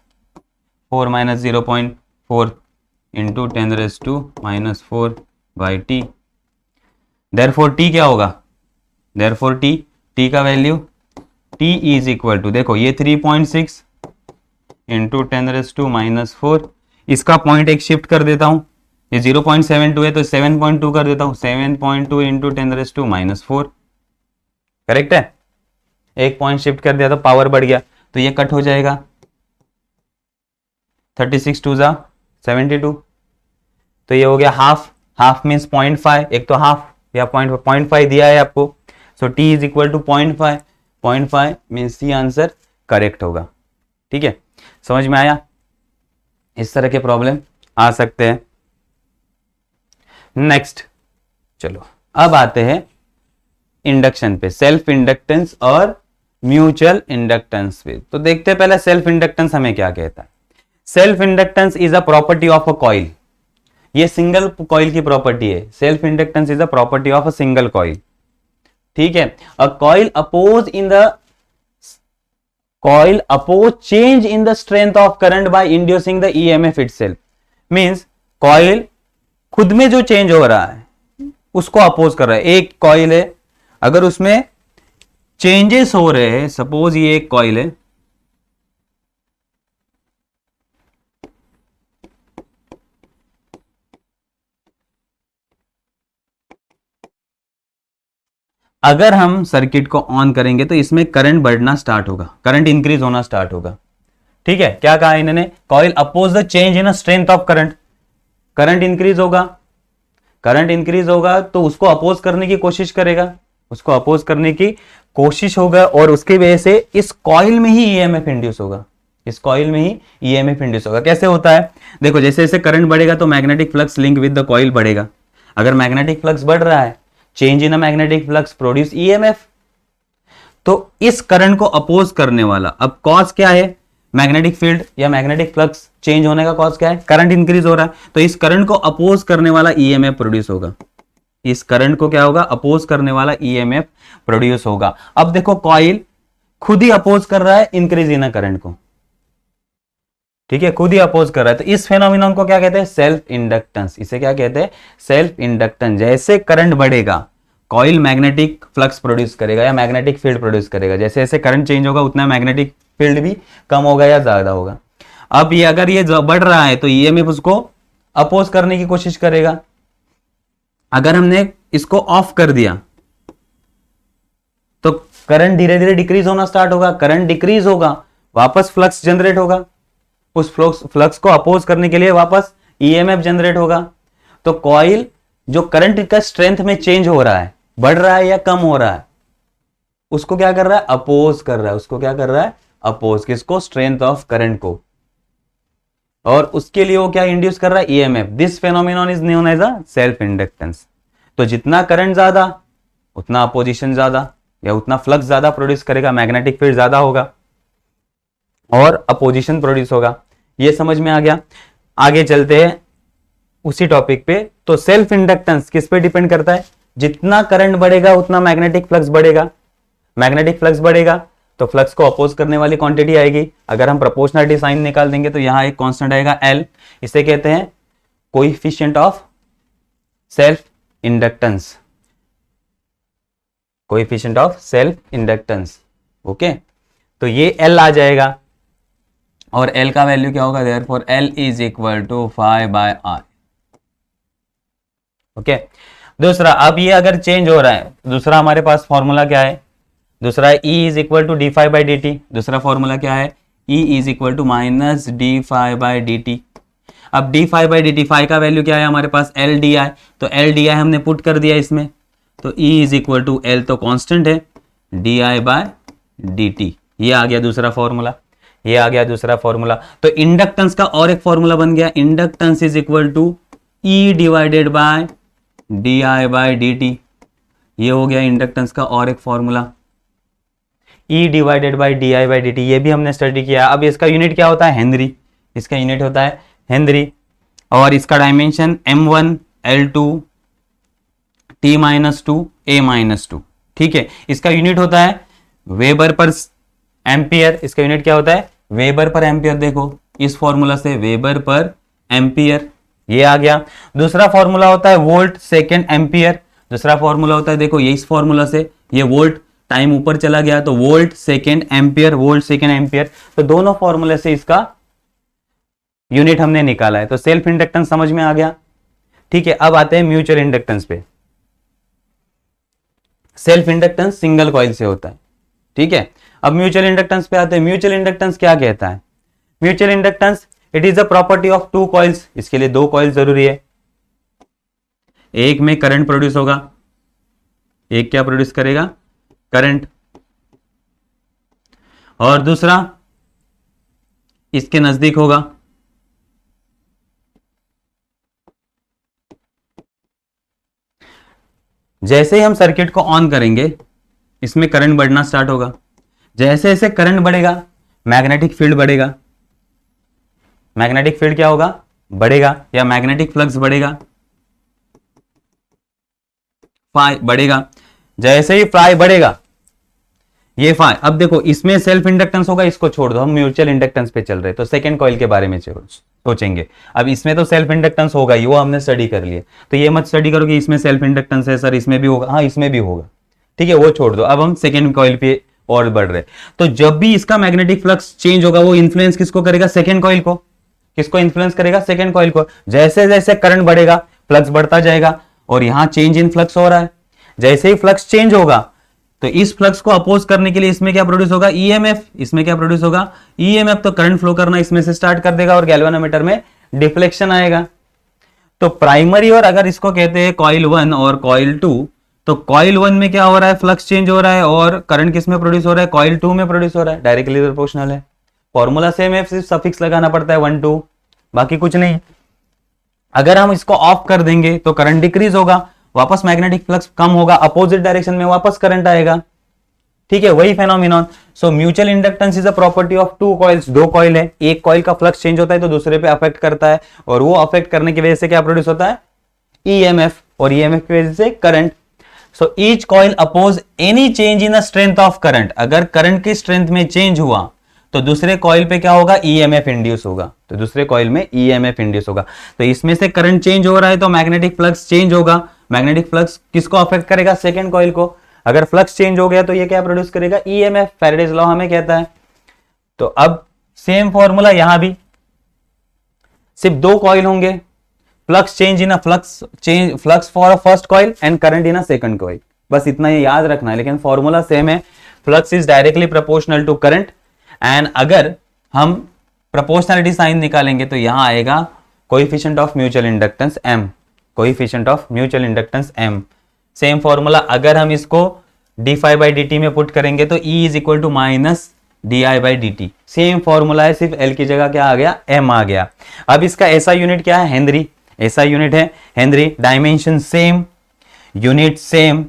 0.4 इंटू 10⁻⁴ बाई टी। देयरफॉर टी क्या होगा, देयरफॉर टी का value t is equal to, देखो ये 3.6 इंटू 10⁻⁴, इसका पॉइंट एक शिफ्ट कर देता हूं, ये 0.72 है तो 7.2 कर देता हूं, 7.2 इंटू 10⁻⁴, करेक्ट है। एक पॉइंट शिफ्ट कर दिया तो पावर बढ़ गया, तो ये कट हो जाएगा, 36 2 जा 72, तो ये हो गया हाफ, हाफ मीन्स 0.5, एक तो हाफ या 0.5 दिया है आपको, so T is equal to 0.5, 0.5 means C answer correct होगा। ठीक है, समझ में आया, इस तरह के प्रॉब्लम आ सकते हैं। नेक्स्ट, चलो अब आते हैं इंडक्शन पे, सेल्फ इंडक्टेंस और म्यूचुअल इंडक्टेंस पे। तो देखते हैं पहले सेल्फ इंडक्टेंस हमें क्या कहता है। Self inductance is a property of a coil, ये सिंगल कॉइल की प्रॉपर्टी है। Self inductance is a property of a single coil, ठीक है। A coil oppose in the coil oppose change in the strength of current by inducing the EMF itself, means coil खुद में जो चेंज हो रहा है उसको अपोज कर रहा है। एक कॉइल है, अगर उसमें चेंजेस हो रहे हैं, सपोज ये एक कॉइल है, अगर हम सर्किट को ऑन करेंगे तो इसमें करंट बढ़ना स्टार्ट होगा, करंट इंक्रीज होना स्टार्ट होगा, ठीक है। क्या कहा इन्होंने, coil oppose the change in strength of current, current increase होगा, करंट इंक्रीज होगा तो उसको अपोज करने की कोशिश करेगा, उसको अपोज करने की कोशिश होगा, और उसकी वजह से इस कॉइल में ही ईएमएफ इंड्यूस होगा, इस कॉइल में ही ईएमएफ इंड्यूस होगा। कैसे होता है, देखो जैसे जैसे करंट बढ़ेगा तो magnetic flux link with the coil बढ़ेगा, अगर मैग्नेटिक फ्लक्स बढ़ रहा है, change in a magnetic flux produce EMF, तो इस करंट को अपोज करने वाला, अब कॉज क्या है, मैग्नेटिक फील्ड या मैग्नेटिक फ्लक्स चेंज होने का कॉज क्या है, करंट इंक्रीज हो रहा है, तो इस करंट को अपोज करने वाला ईएमएफ प्रोड्यूस होगा, इस करंट को क्या होगा, अपोज करने वाला ईएमएफ प्रोड्यूस होगा। अब देखो कॉइल खुद ही अपोज कर रहा है इंक्रीज इन करंट को, ठीक है, खुद ही अपोज कर रहा है, तो इस फेनोमेनन को क्या कहते हैं, सेल्फ इंडक्टेंस, इसे क्या कहते हैं, सेल्फ इंडक्टेंस। जैसे करंट बढ़ेगा कॉइल मैग्नेटिक फ्लक्स प्रोड्यूस करेगा या मैग्नेटिक फील्ड प्रोड्यूस करेगा, जैसे जैसे करंट चेंज होगा उतना मैग्नेटिक फील्ड भी कम होगा या ज्यादा होगा। अब ये अगर ये बढ़ रहा है तो ईएमएफ उसको अपोज करने की कोशिश करेगा, अगर हमने इसको ऑफ कर दिया तो करंट धीरे धीरे डिक्रीज होना स्टार्ट होगा, करंट डिक्रीज होगा, वापस फ्लक्स जनरेट होगा, उस फ्लक्स को अपोज करने के लिए वापस ईएमएफ जनरेट होगा। तो कॉइल जो करंट का स्ट्रेंथ में चेंज हो रहा है, बढ़ रहा है या कम हो रहा है, उसको क्या कर रहा है, अपोज कर रहा है, उसको क्या कर रहा है, अपोज, किसको, स्ट्रेंथ ऑफ करंट को, और उसके लिए वो क्या इंड्यूस कर रहा है, EMF. This phenomenon is known as a self inductance. तो जितना करंट ज्यादा उतना अपोजिशन ज्यादा या उतना फ्लक्स ज्यादा प्रोड्यूस करेगा, मैग्नेटिक फील्ड ज्यादा होगा और अपोजिशन प्रोड्यूस होगा। ये समझ में आ गया। आगे चलते हैं उसी टॉपिक पे। तो सेल्फ इंडक्टेंस किस पे डिपेंड करता है, जितना करंट बढ़ेगा उतना मैग्नेटिक फ्लक्स बढ़ेगा, मैग्नेटिक फ्लक्स बढ़ेगा तो फ्लक्स को अपोज करने वाली क्वांटिटी आएगी। अगर हम प्रोपोर्शनलिटी साइन निकाल देंगे तो यहां एक कांस्टेंट आएगा L, इसे कहते हैं coefficient of self inductance, coefficient of self inductance. Okay, तो ये L आ जाएगा और L का वैल्यू क्या होगा, therefore L is equal to 5/R। Okay, दूसरा, अब ये अगर चेंज हो रहा है, दूसरा हमारे पास फॉर्मूला क्या है, दूसरा E is equal to d∅/dt। दूसरा फॉर्मूला क्या है, E is equal to minus d∅/dt। अब d∅/dt, फाई का वैल्यू क्या है हमारे पास, L डी आई, तो L डी आई हमने पुट कर दिया इसमें, तो E is equal to L तो कांस्टेंट है, di/dt। ये आ गया दूसरा फॉर्मूला, ये आ गया दूसरा फॉर्मूला। तो इंडक्टेंस का और एक फॉर्मूला बन गया, inductance is equal to E divided by di/dt। ये हो गया इंडक्टेंस का और एक formula, E divided by di/dt। ये भी हमने स्टडी किया। अब इसका यूनिट क्या होता है, हेनरी, इसका यूनिट होता है हेनरी, और इसका dimension m1 l2 T-2 A-2। ठीक है, इसका यूनिट होता है वेबर पर एम्पियर। इसका यूनिट क्या होता है? वेबर पर एम्पियर। देखो इस फॉर्मूला से वेबर पर एम्पियर ये आ गया। दूसरा फॉर्मूला होता है वोल्ट सेकेंड एम्पियर। दूसरा फॉर्मूला होता है, देखो ये इस फॉर्मूला से, ये वोल्ट टाइम ऊपर चला गया तो volt second ampere, volt second ampere. तो दोनों फॉर्मूले से इसका यूनिट हमने निकाला है। तो सेल्फ इंडक्टेंस समझ में आ गया। ठीक है, अब आते हैं म्यूचुअल इंडक्टेंस पे। सेल्फ इंडक्टेंस सिंगल कॉइल से होता है। ठीक है, अब म्यूचुअल इंडक्टेंस पे आते हैं। म्यूचुअल इंडक्टेंस क्या कहता है? Mutual inductance it is the property of two coils. इसके लिए दो कॉइल जरूरी है। एक में करंट प्रोड्यूस होगा, एक क्या प्रोड्यूस करेगा? करंट। और दूसरा इसके नजदीक होगा। जैसे ही हम सर्किट को ऑन करेंगे इसमें करंट बढ़ना स्टार्ट होगा। जैसे जैसे करंट बढ़ेगा मैग्नेटिक फील्ड बढ़ेगा। मैग्नेटिक फील्ड क्या होगा? बढ़ेगा, या मैग्नेटिक फ्लक्स बढ़ेगा, फाई बढ़ेगा। जैसे ही फाई बढ़ेगा ये फाई, अब देखो इसमें सेल्फ इंडक्टेंस होगा, इसको छोड़ दो, हम म्यूचुअल इंडक्टेंस पे चल रहे, तो सेकंड कॉइल के बारे में सोचेंगे। अब इसमें तो सेल्फ इंडक्टेंस होगा ही, वो हमने स्टडी कर लिया। तो ये मत स्टडी करो कि इसमें सेल्फ इंडक्टेंस है सर, इसमें भी होगा। हाँ इसमें भी होगा, ठीक है, वो छोड़ दो। अब हम सेकंड कॉइल पे और बढ़ रहे। तो जब भी इसका मैग्नेटिक फ्लक्स चेंज होगा वो इन्फ्लुएंस किसको करेगा? सेकंड कॉइल को। किसको इन्फ्लुएंस करेगा? सेकंड कॉइल को। जैसे जैसे करंट बढ़ेगा फ्लक्स बढ़ता जाएगा, और यहां चेंज इन फ्लक्स हो रहा है। जैसे ही फ्लक्स चेंज होगा तो इस फ्लक्स को अपोज करने के लिए इसमें क्या प्रोड्यूस होगा? ईएमएफ। इसमें क्या प्रोड्यूस होगा? ईएमएफ। तो करंट फ्लो करना इसमें से स्टार्ट कर देगा और गैल्वेनोमीटर में डिफ्लेक्शन आएगा। तो प्राइमरी, और अगर इसको कहते हैं कॉइल 1 और कॉइल 2, तो कॉइल 1 में क्या हो रहा है? फ्लक्स चेंज हो रहा है, और करंट किस में प्रोड्यूस हो रहा है? कॉइल 2 में प्रोड्यूस हो रहा है। डायरेक्टली प्रोपोर्शनल है। फॉर्मूला सेम है, सिर्फ सफिक्स लगाना पड़ता है 1 2, बाकी कुछ नहीं। अगर हम इसको ऑफ कर देंगे तो करंट डिक्रीज होगा, वापस मैग्नेटिक फ्लक्स कम होगा, अपोजिट डायरेक्शन में वापस करंट आएगा। ठीक है, वही phenomenon. So mutual inductance is a property of two coils. दो कॉइल है, एक कॉइल का फ्लक्स चेंज होता है तो दूसरे पे अफेक्ट करता है, और वो अफेक्ट करने की वजह से क्या प्रोड्यूस होता है? ईएमएफ, और ईएमएफ की वजह से current. So each coil oppose any change in the strength of current. अगर करंट की स्ट्रेंथ में चेंज हुआ तो दूसरे कॉइल पे क्या होगा? ईएमएफ इंड्यूस होगा। तो दूसरे कॉइल में ईएमएफ इंड्यूस होगा। तो इसमें से करंट चेंज हो रहा है तो मैग्नेटिक फ्लक्स चेंज होगा। मैग्नेटिक फ्लक्स किसको अफेक्ट करेगा? सेकंड कॉइल को। अगर फ्लक्स चेंज हो गया तो ये क्या प्रोड्यूस करेगा? ईएमएफ। फैराडेज लॉ हमें कहता है। तो अब सेम फॉर्मूला यहां भी, सिर्फ दो कॉइल होंगे, flux change in a flux for a first coil and current in a second coil. बस इतना ये याद रखना है, लेकिन फॉर्मूला सेम है। Flux is directly proportional to current, and अगर हम प्रोपोर्शनलिटी साइन निकालेंगे तो यहां आएगा coefficient of mutual inductance m। Coefficient of mutual inductance m। Same formula अगर हम इसको d∅dt में पुट करेंगे तो E is equal to minus di/dt। Same formula है, सिर्फ L की जगह क्या आ गया? m आ गया। अब इसका ऐसा यूनिट क्या है? हेनरी। ऐसा यूनिट है Henry. Dimension same, unit same.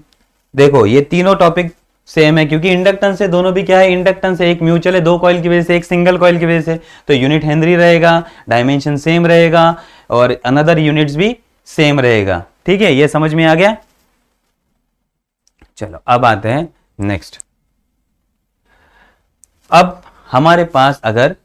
देखो ये तीनों टॉपिक सेम है, क्योंकि इंडक्टेंस है, दोनों भी क्या है? इंडक्टेंस है। एक म्यूचुअल है दो कॉइल की वजह से, एक सिंगल कॉइल की वजह से, तो यूनिट हेनरी रहेगा, डायमेंशन सेम रहेगा, और अनदर यूनिट्स भी सेम रहेगा। ठीक है, ये समझ में आ गया। चलो अब आते हैं नेक्स्ट। अब हमारे पास अगर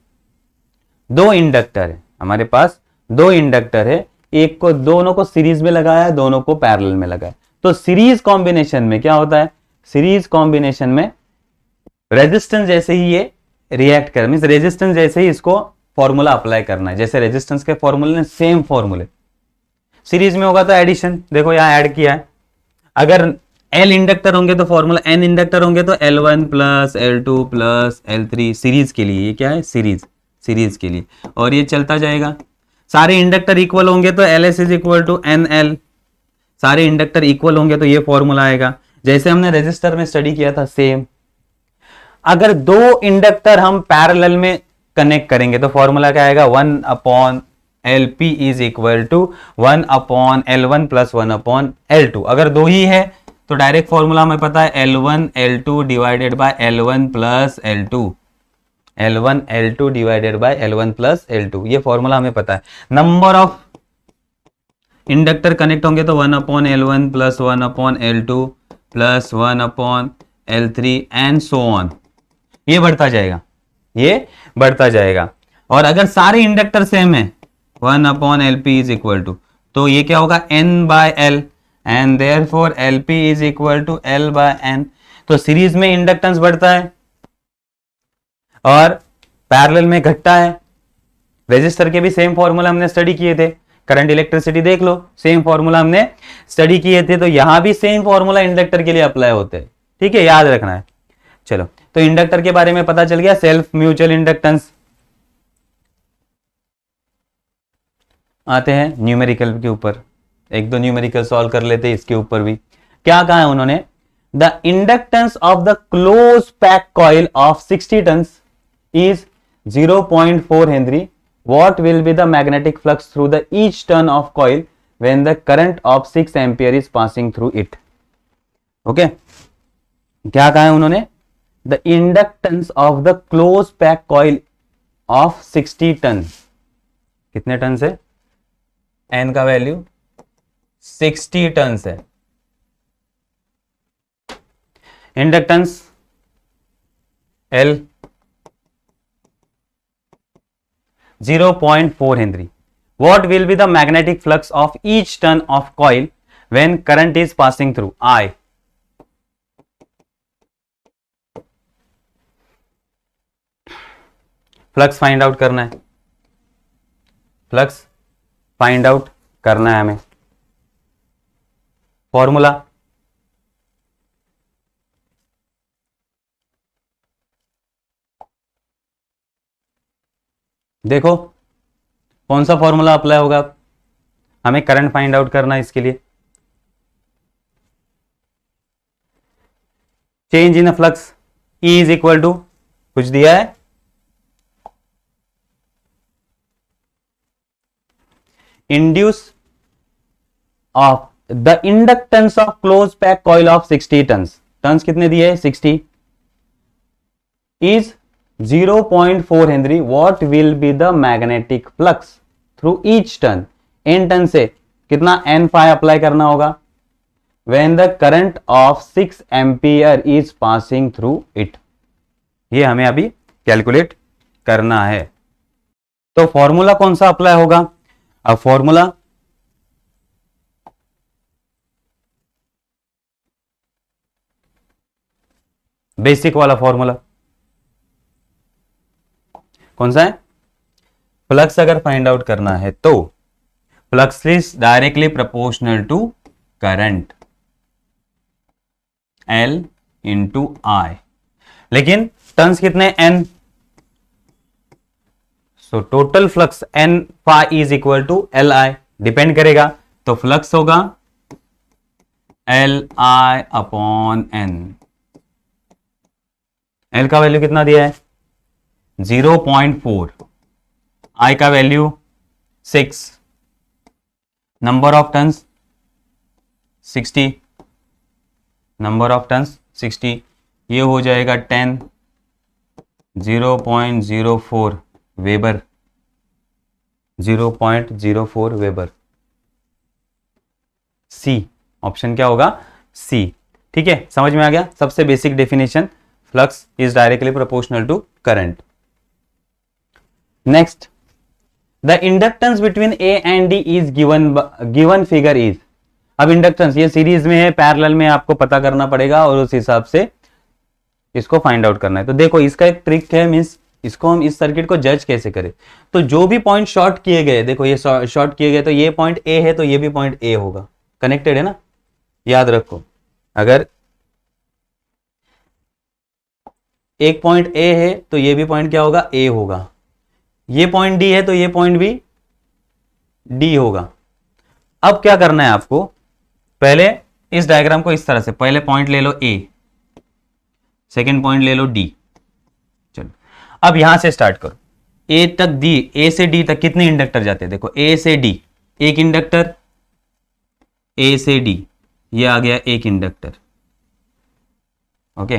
दो इंडक्टर है, हमारे पास दो इंडक्टर है, एक को, दोनों को सीरीज में लगाया है, दोनों को पैरेलल में लगाया, तो सीरीज कॉम्बिनेशन में क्या होता है? सीरीज कॉम्बिनेशन में रेजिस्टेंस जैसे ही ये रिएक्ट कर, मींस रेजिस्टेंस जैसे ही इसको फॉर्मूला अप्लाई करना है, जैसे रेजिस्टेंस के फॉर्मूले ने सेम फॉर्मूले। सीरीज में होगा तो एडिशन, देखो यहां ऐड किया है। अगर L इंडक्टर होंगे तो फॉर्मूला, N इंडक्टर होंगे तो L1 plus L2 plus L3। Series के लिए ये क्या है? सीरीज के लिए, और ये चलता जाएगा। सारे इंडक्टर इक्वल होंगे तो LS is equal to NL। सारे इंडक्टर इक्वल होंगे तो ये फॉर्मूला आएगा, जैसे हमने रेजिस्टर में स्टडी किया था सेम। अगर दो इंडक्टर हम पैरेलल में कनेक्ट करेंगे तो फॉर्मूला क्या आएगा? 1/LP is equal to 1/L1 plus 1/L2। अगर दो ही है तो डायरेक्ट फॉर्मूला हमें पता है L1 L2 divided by L1 plus L2। L1 L2 divided by L1 plus L2, ये फॉर्मूला हमें पता है। नंबर ऑफ इंडक्टर कनेक्ट होंगे तो 1/L1 plus 1/L2 plus 1/L3 and so on, ये बढ़ता जाएगा, ये बढ़ता जाएगा। और अगर सारे इंडक्टर सेम है 1/LP इज इक्वल टू, तो ये क्या होगा N/L and therefore LP is equal to L/N। तो सीरीज में इंडक्टेंस बढ़ता है और पैरेलल में घटता है। रेजिस्टर के भी सेम फॉर्मूला हमने स्टडी किए थे, करंट इलेक्ट्रिसिटी देख लो, सेम फॉर्मूला हमने स्टडी किए थे, तो यहां भी सेम फॉर्मूला इंडक्टर के लिए अप्लाई होते हैं, ठीक है, याद रखना है। चलो, तो इंडक्टर के बारे में पता चल गया, सेल्फ म्यूचुअल इंडक्टेंस। आते हैं न्यूमेरिकल के ऊपर, एक दो न्यूमेरिकल सॉल्व कर लेते हैं इसके ऊपर भी। क्या कहा है उन्होंने, the inductance of the close pack coil of 60 turns is 0.4 henry. What will be the magnetic flux through the each turn of coil when the current of 6 ampere is passing through it? Okay, क्या कहा है उन्होंने, the inductance of the closed pack coil of 60 ton, कितने टन से, n का वैल्यू 60 टन है, inductance L 0.4 Henry. What will be the magnetic flux of each turn of coil when current is passing through I? Flux find out करना है, फ्लक्स फाइंड आउट करना है हमें। फॉर्मूला देखो, कौन सा फॉर्मूला अप्लाई होगा, हमें करंट फाइंड आउट करना है इसके लिए। Change in flux E is equal to, कुछ दिया है, induce of the inductance of close pack coil of 60 turns, turns कितने दिए है 60, is 0.4 henry. What will be the magnetic flux through each turn, n turn से कितना n फाई अप्लाई करना होगा, when the current of 6 ampere is passing through it, ये हमें अभी कैलकुलेट करना है। तो फॉर्मूला कौन सा अप्लाई होगा, अब फॉर्मूला बेसिक वाला फॉर्मूला कौन सा है, फ्लक्स अगर फाइंड आउट करना है तो flux is directly proportional to current L into I, लेकिन टर्न्स कितने n, so total flux n phi is equal to Li, depend करेगा, तो फ्लक्स होगा Li अपॉन n। L का वैल्यू कितना दिया है 0.4, I का value 6, number of turns 60, number of turns 60, ये हो जाएगा 10, 0.04 वेबर, 0.04 वेबर। सी ऑप्शन क्या होगा, सी, ठीक है, समझ में आ गया। सबसे basic definition, flux is directly proportional to current. Next, the inductance between A and D is given figure is, अब इंडक्टेंस ये सीरीज में है, पैरेलल में आपको पता करना पड़ेगा और उस हिसाब से इसको फाइंड आउट करना है। तो देखो इसका एक ट्रिक है, मींस इसको हम इस सर्किट को जज कैसे करें, तो जो भी पॉइंट शॉर्ट किए गए, देखो ये शॉर्ट किए गए, तो ये पॉइंट ए है तो ये भी पॉइंट ए होगा, कनेक्टेड है ना, याद रखो। अगर एक पॉइंट ए है तो ये भी पॉइंट क्या होगा, ए होगा, ये पॉइंट डी है तो ये पॉइंट भी डी होगा। अब क्या करना है आपको, पहले इस डायग्राम को इस तरह से, पहले पॉइंट ले लो ए, सेकेंड पॉइंट ले लो डी, चलो अब यहां से स्टार्ट करो, ए तक डी, ए से डी तक कितने इंडक्टर जाते हैं, देखो ए से डी एक इंडक्टर, ए से डी ये आ गया एक इंडक्टर, ओके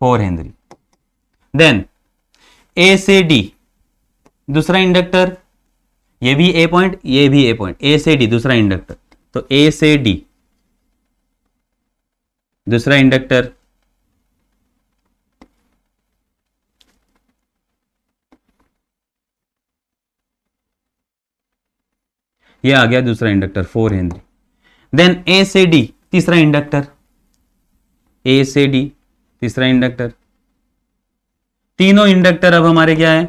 4 हेनरी। देन ए से डी दूसरा इंडक्टर, ये भी ए पॉइंट, ये भी ए पॉइंट, ए से डी दूसरा इंडक्टर, तो ए से डी दूसरा इंडक्टर, ये आ गया दूसरा इंडक्टर 4 हेनरी। देन ए से डी तीसरा इंडक्टर, ए से डी तीसरा इंडक्टर, तीनों इंडक्टर अब हमारे क्या है,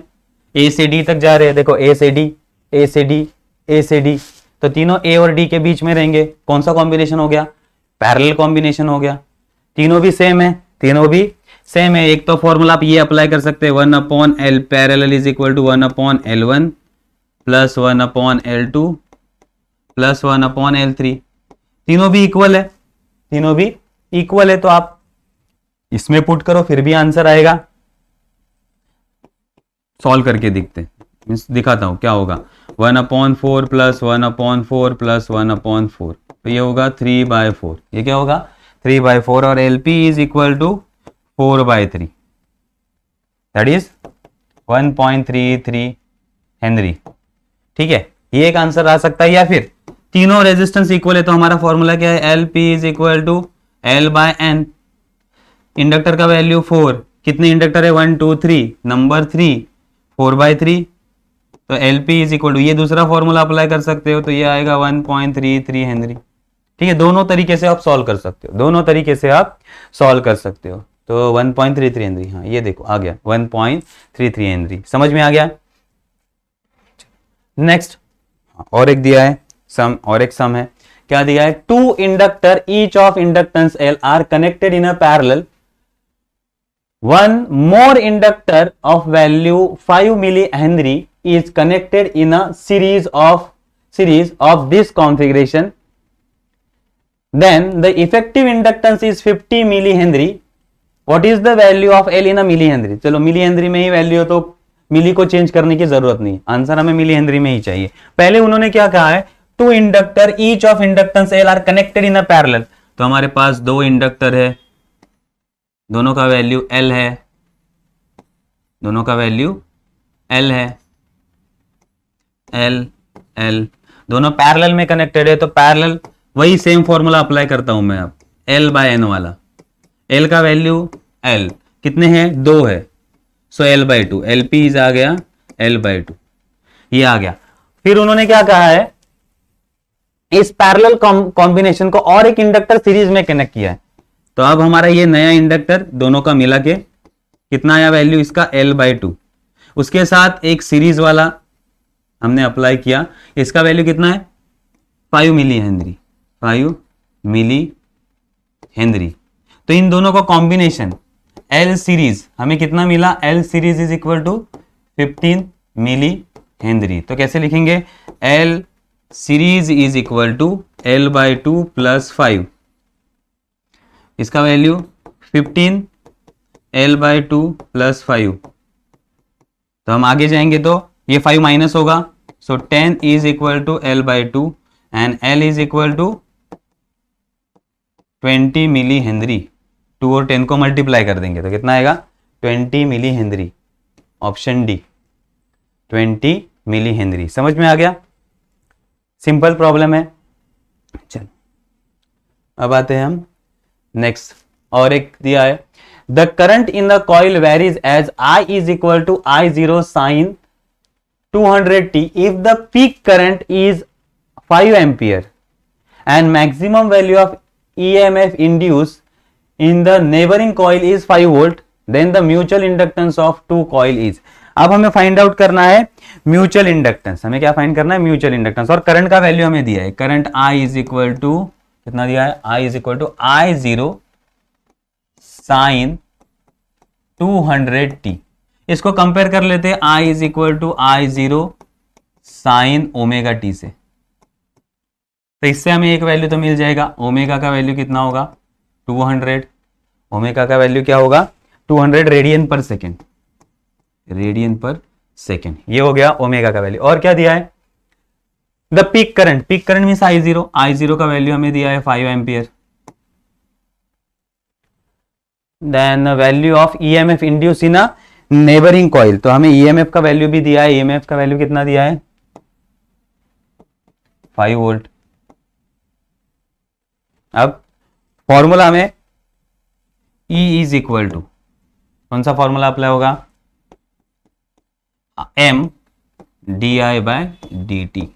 ए से डी तक जा रहे हैं। देखो ए से डी, ए से डी, ए से डी, तो तीनों ए और डी के बीच में रहेंगे। कौन सा कॉम्बिनेशन हो गया, पैरेलल कॉम्बिनेशन हो गया। तीनों भी सेम है, तीनों भी सेम है। एक तो फॉर्मूला आप ये अप्लाई कर सकते हैं, 1/L parallel is equal to 1/L1 plus 1/L2 plus 1/L3। तीनों भी इक्वल है, तीनों भी इक्वल है, तो आप इसमें पुट करो फिर भी आंसर आएगा। सॉल्व करके दिखाता हूं क्या होगा। 1/4 प्लस 1/4 प्लस 1/4, तो ये होगा 3/4। ये क्या होगा 3/4, और LP is equal to 4/3, that is 1.33 henry. ठीक है, ये एक आंसर आ सकता है। या फिर तीनों रेजिस्टेंस इक्वल है, तो हमारा फॉर्मूला क्या है, LP is equal to L/N। Inductor का वैल्यू 4, कितने इंडक्टर है 1 2 3, नंबर 3 4/3, तो LP इज इक्वल टू, ये दूसरा फॉर्मूला अप्लाई कर सकते हो, तो ये आएगा 1.33 हेनरी। ठीक है, दोनों तरीके से आप सॉल्व कर सकते हो, दोनों तरीके से आप सॉल्व कर सकते हो। तो 1.33 हेनरी, हाँ ये देखो आ गया 1.33 हेनरी, समझ में आ गया। नेक्स्ट और एक दिया है सम, और एक सम है, क्या दिया है, 2 inductor each of inductance L are connected in a parallel, one more inductor of value 5 millihenry is connected in a series of this configuration, then the effective inductance is 50 millihenry. What is the value of L in a millihenry? चलो millihenry में ही वैल्यू हो तो मिली को चेंज करने की जरूरत नहीं, आंसर हमें millihenry में ही चाहिए। पहले उन्होंने क्या कहा है, 2 inductor each of inductance L are connected in a parallel, तो हमारे पास 2 इंडक्टर है, दोनों का वैल्यू L है, दोनों का वैल्यू L है, L L, दोनों पैरेलल में कनेक्टेड है, तो पैरेलल वही सेम फॉर्मूला अप्लाई करता हूं मैं अब, L/N वाला। L का वैल्यू L कितने हैं, 2 है, सो L/2, LP आ गया L/2, ये आ गया। फिर उन्होंने क्या कहा है, इस पैरेलल कॉम्बिनेशन को और एक इंडक्टर सीरीज में कनेक्ट किया है, तो अब हमारा ये नया इंडक्टर दोनों का मिला के कितना आया वैल्यू इसका, L/2। उसके साथ एक सीरीज वाला हमने अप्लाई किया, इसका वैल्यू कितना है 5 मिली हेनरी, 5 मिली हेनरी। तो इन दोनों का कॉम्बिनेशन L सीरीज हमें कितना मिला, L series is equal to 15 millihenry. तो कैसे लिखेंगे, L series is equal to L/2 plus 5, इसका वैल्यू 15 L/2 प्लस 5। तो हम आगे जाएंगे तो ये 5 माइनस होगा, so 10 is equal to L/2 and L is equal to 20 millihenry. 2 और 10 को मल्टीप्लाई कर देंगे तो कितना आएगा, 20 millihenry, option D 20 millihenry. समझ में आ गया, सिंपल प्रॉब्लम है। चलो अब आते हैं हम नेक्स्ट, और एक दिया है, the current in the coil varies as I is equal to I0 sine 200t if the peak current is 5 ampere and maximum value of EMF induce in the neighbouring coil is 5 volt, then the mutual inductance of 2 coil is. अब हमें फाइंड आउट करना है म्यूचुअल इंडक्टेंस, हमें क्या फाइंड करना है, म्यूचुअल इंडक्टेंस। और करंट का वैल्यू हमें दिया है, current I is equal to कितना दिया है, I is equal to I0 sine 200t। इसको कंपेयर कर लेते हैं I is equal to I0 sine omega t से, तो इससे हमें एक वैल्यू तो मिल जाएगा, ओमेगा का वैल्यू कितना होगा 200, ओमेगा का वैल्यू क्या होगा 200 रेडियन पर सेकेंड, रेडियन पर सेकेंड, ये हो गया ओमेगा का वैल्यू। और क्या दिया है, the peak current, peak current means I0, I0 का वैल्यू हमें दिया है 5 एम्पियर, then value of EMF induce in a neighbouring coil, तो हमें EMF का वैल्यू भी दिया है, EMF का वैल्यू कितना दिया है 5 वोल्ट। अब फॉर्मूला में E इज इक्वल टू कौन सा फॉर्मूला अप्लाई होगा, M di/dt,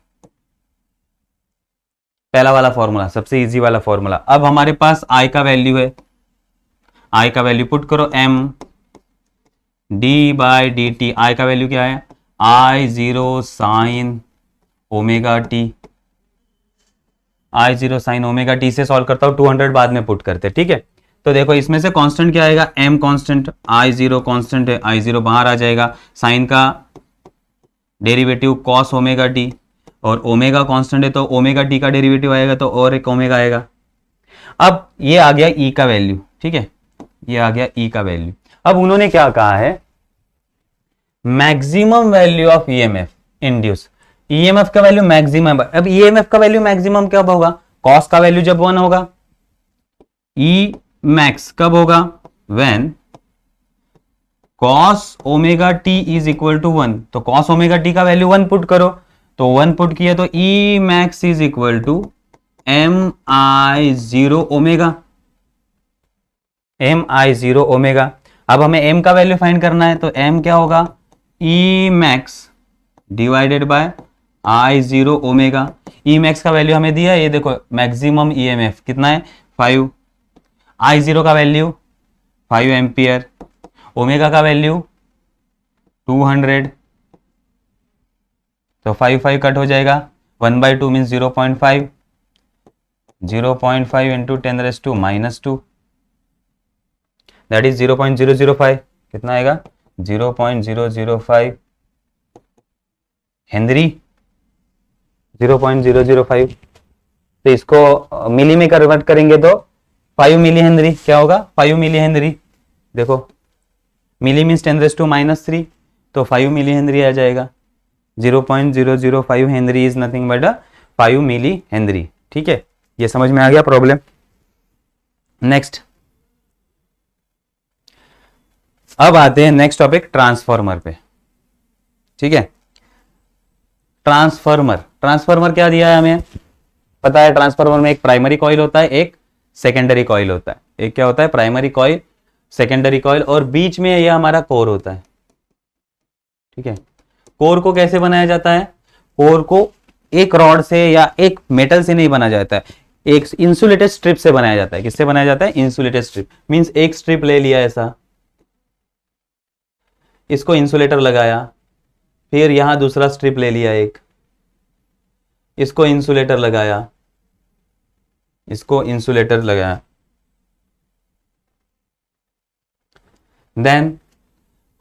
पहला वाला फॉर्मूला, सबसे इजी वाला फॉर्मूला। अब हमारे पास I का वैल्यू है, I का वैल्यू पुट करो, M d/dt, I का वैल्यू क्या है, I0 sin omega T, I0 sin omega t से सॉल्व करता हूं, 200 बाद में पुट करते, ठीक है। तो देखो इसमें से कांस्टेंट क्या आएगा, m कांस्टेंट, I0 कांस्टेंट है, I0 बाहर आ जाएगा, साइन का डेरिवेटिव cos ओमेगा टी, और ओमेगा कांस्टेंट है तो ओमेगा टी का डेरिवेटिव आएगा तो और एक ओमेगा आएगा। अब ये आ गया E का वैल्यू, ठीक है, ये आ गया E का वैल्यू। अब उन्होंने क्या कहा है, maximum value of EMF induce, EMF का वैल्यू मैक्सिमम। अब ईएमएफ का वैल्यू मैक्सिमम कब होगा, कॉस का वैल्यू जब 1 होगा, ई मैक्स कब होगा, when cos omega T is equal to 1। तो कॉस ओमेगा टी का वैल्यू 1 पुट करो, तो 1 पुट किया तो E max is equal to MI0 omega, MI0 omega. अब हमें m का वैल्यू फाइंड करना है, तो m क्या होगा, E max divided by I0 omega. E max का वैल्यू हमें दिया है, ये देखो मैक्सिमम ईएमएफ कितना है 5, I0 का वैल्यू 5 एम्पियर, ओमेगा का वैल्यू 200, तो 5 5 कट हो जाएगा, 1/2 मीन्स 0.5, 0.5 इंटू 10⁻⁻², दैट इज 0.005, कितना आएगा 0.005 हेनरी, 0.005। तो इसको मिली में कन्वर्ट करेंगे तो 5 मिली हेनरी क्या होगा, 5 मिली हेनरी, देखो मिली मीन्स 10⁻⁻3, तो 5 मिली हेनरी आ जाएगा। 0.005 henry is nothing but 5 millihenry, ठीक है, ये समझ में आ गया प्रॉब्लम। नेक्स्ट, अब आते हैं नेक्स्ट टॉपिक ट्रांसफॉर्मर पे, ठीक है। ट्रांसफॉर्मर क्या दिया है हमें पता है, ट्रांसफॉर्मर में एक प्राइमरी कॉइल होता है, एक सेकेंडरी कॉइल होता है। एक क्या होता है, प्राइमरी कॉइल, सेकेंडरी कॉइल, और बीच में यह हमारा कोर होता है, ठीक है। कोर को कैसे बनाया जाता है, कोर को एक रॉड से या एक मेटल से नहीं बनाया जाता है, एक इंसुलेटेड स्ट्रिप से बनाया जाता है। किससे बनाया जाता है, इंसुलेटेड स्ट्रिप, मींस एक स्ट्रिप ले लिया ऐसा, इसको इंसुलेटर लगाया, फिर यहां दूसरा स्ट्रिप ले लिया एक, इसको इंसुलेटर लगाया, इसको इंसुलेटर लगाया, देन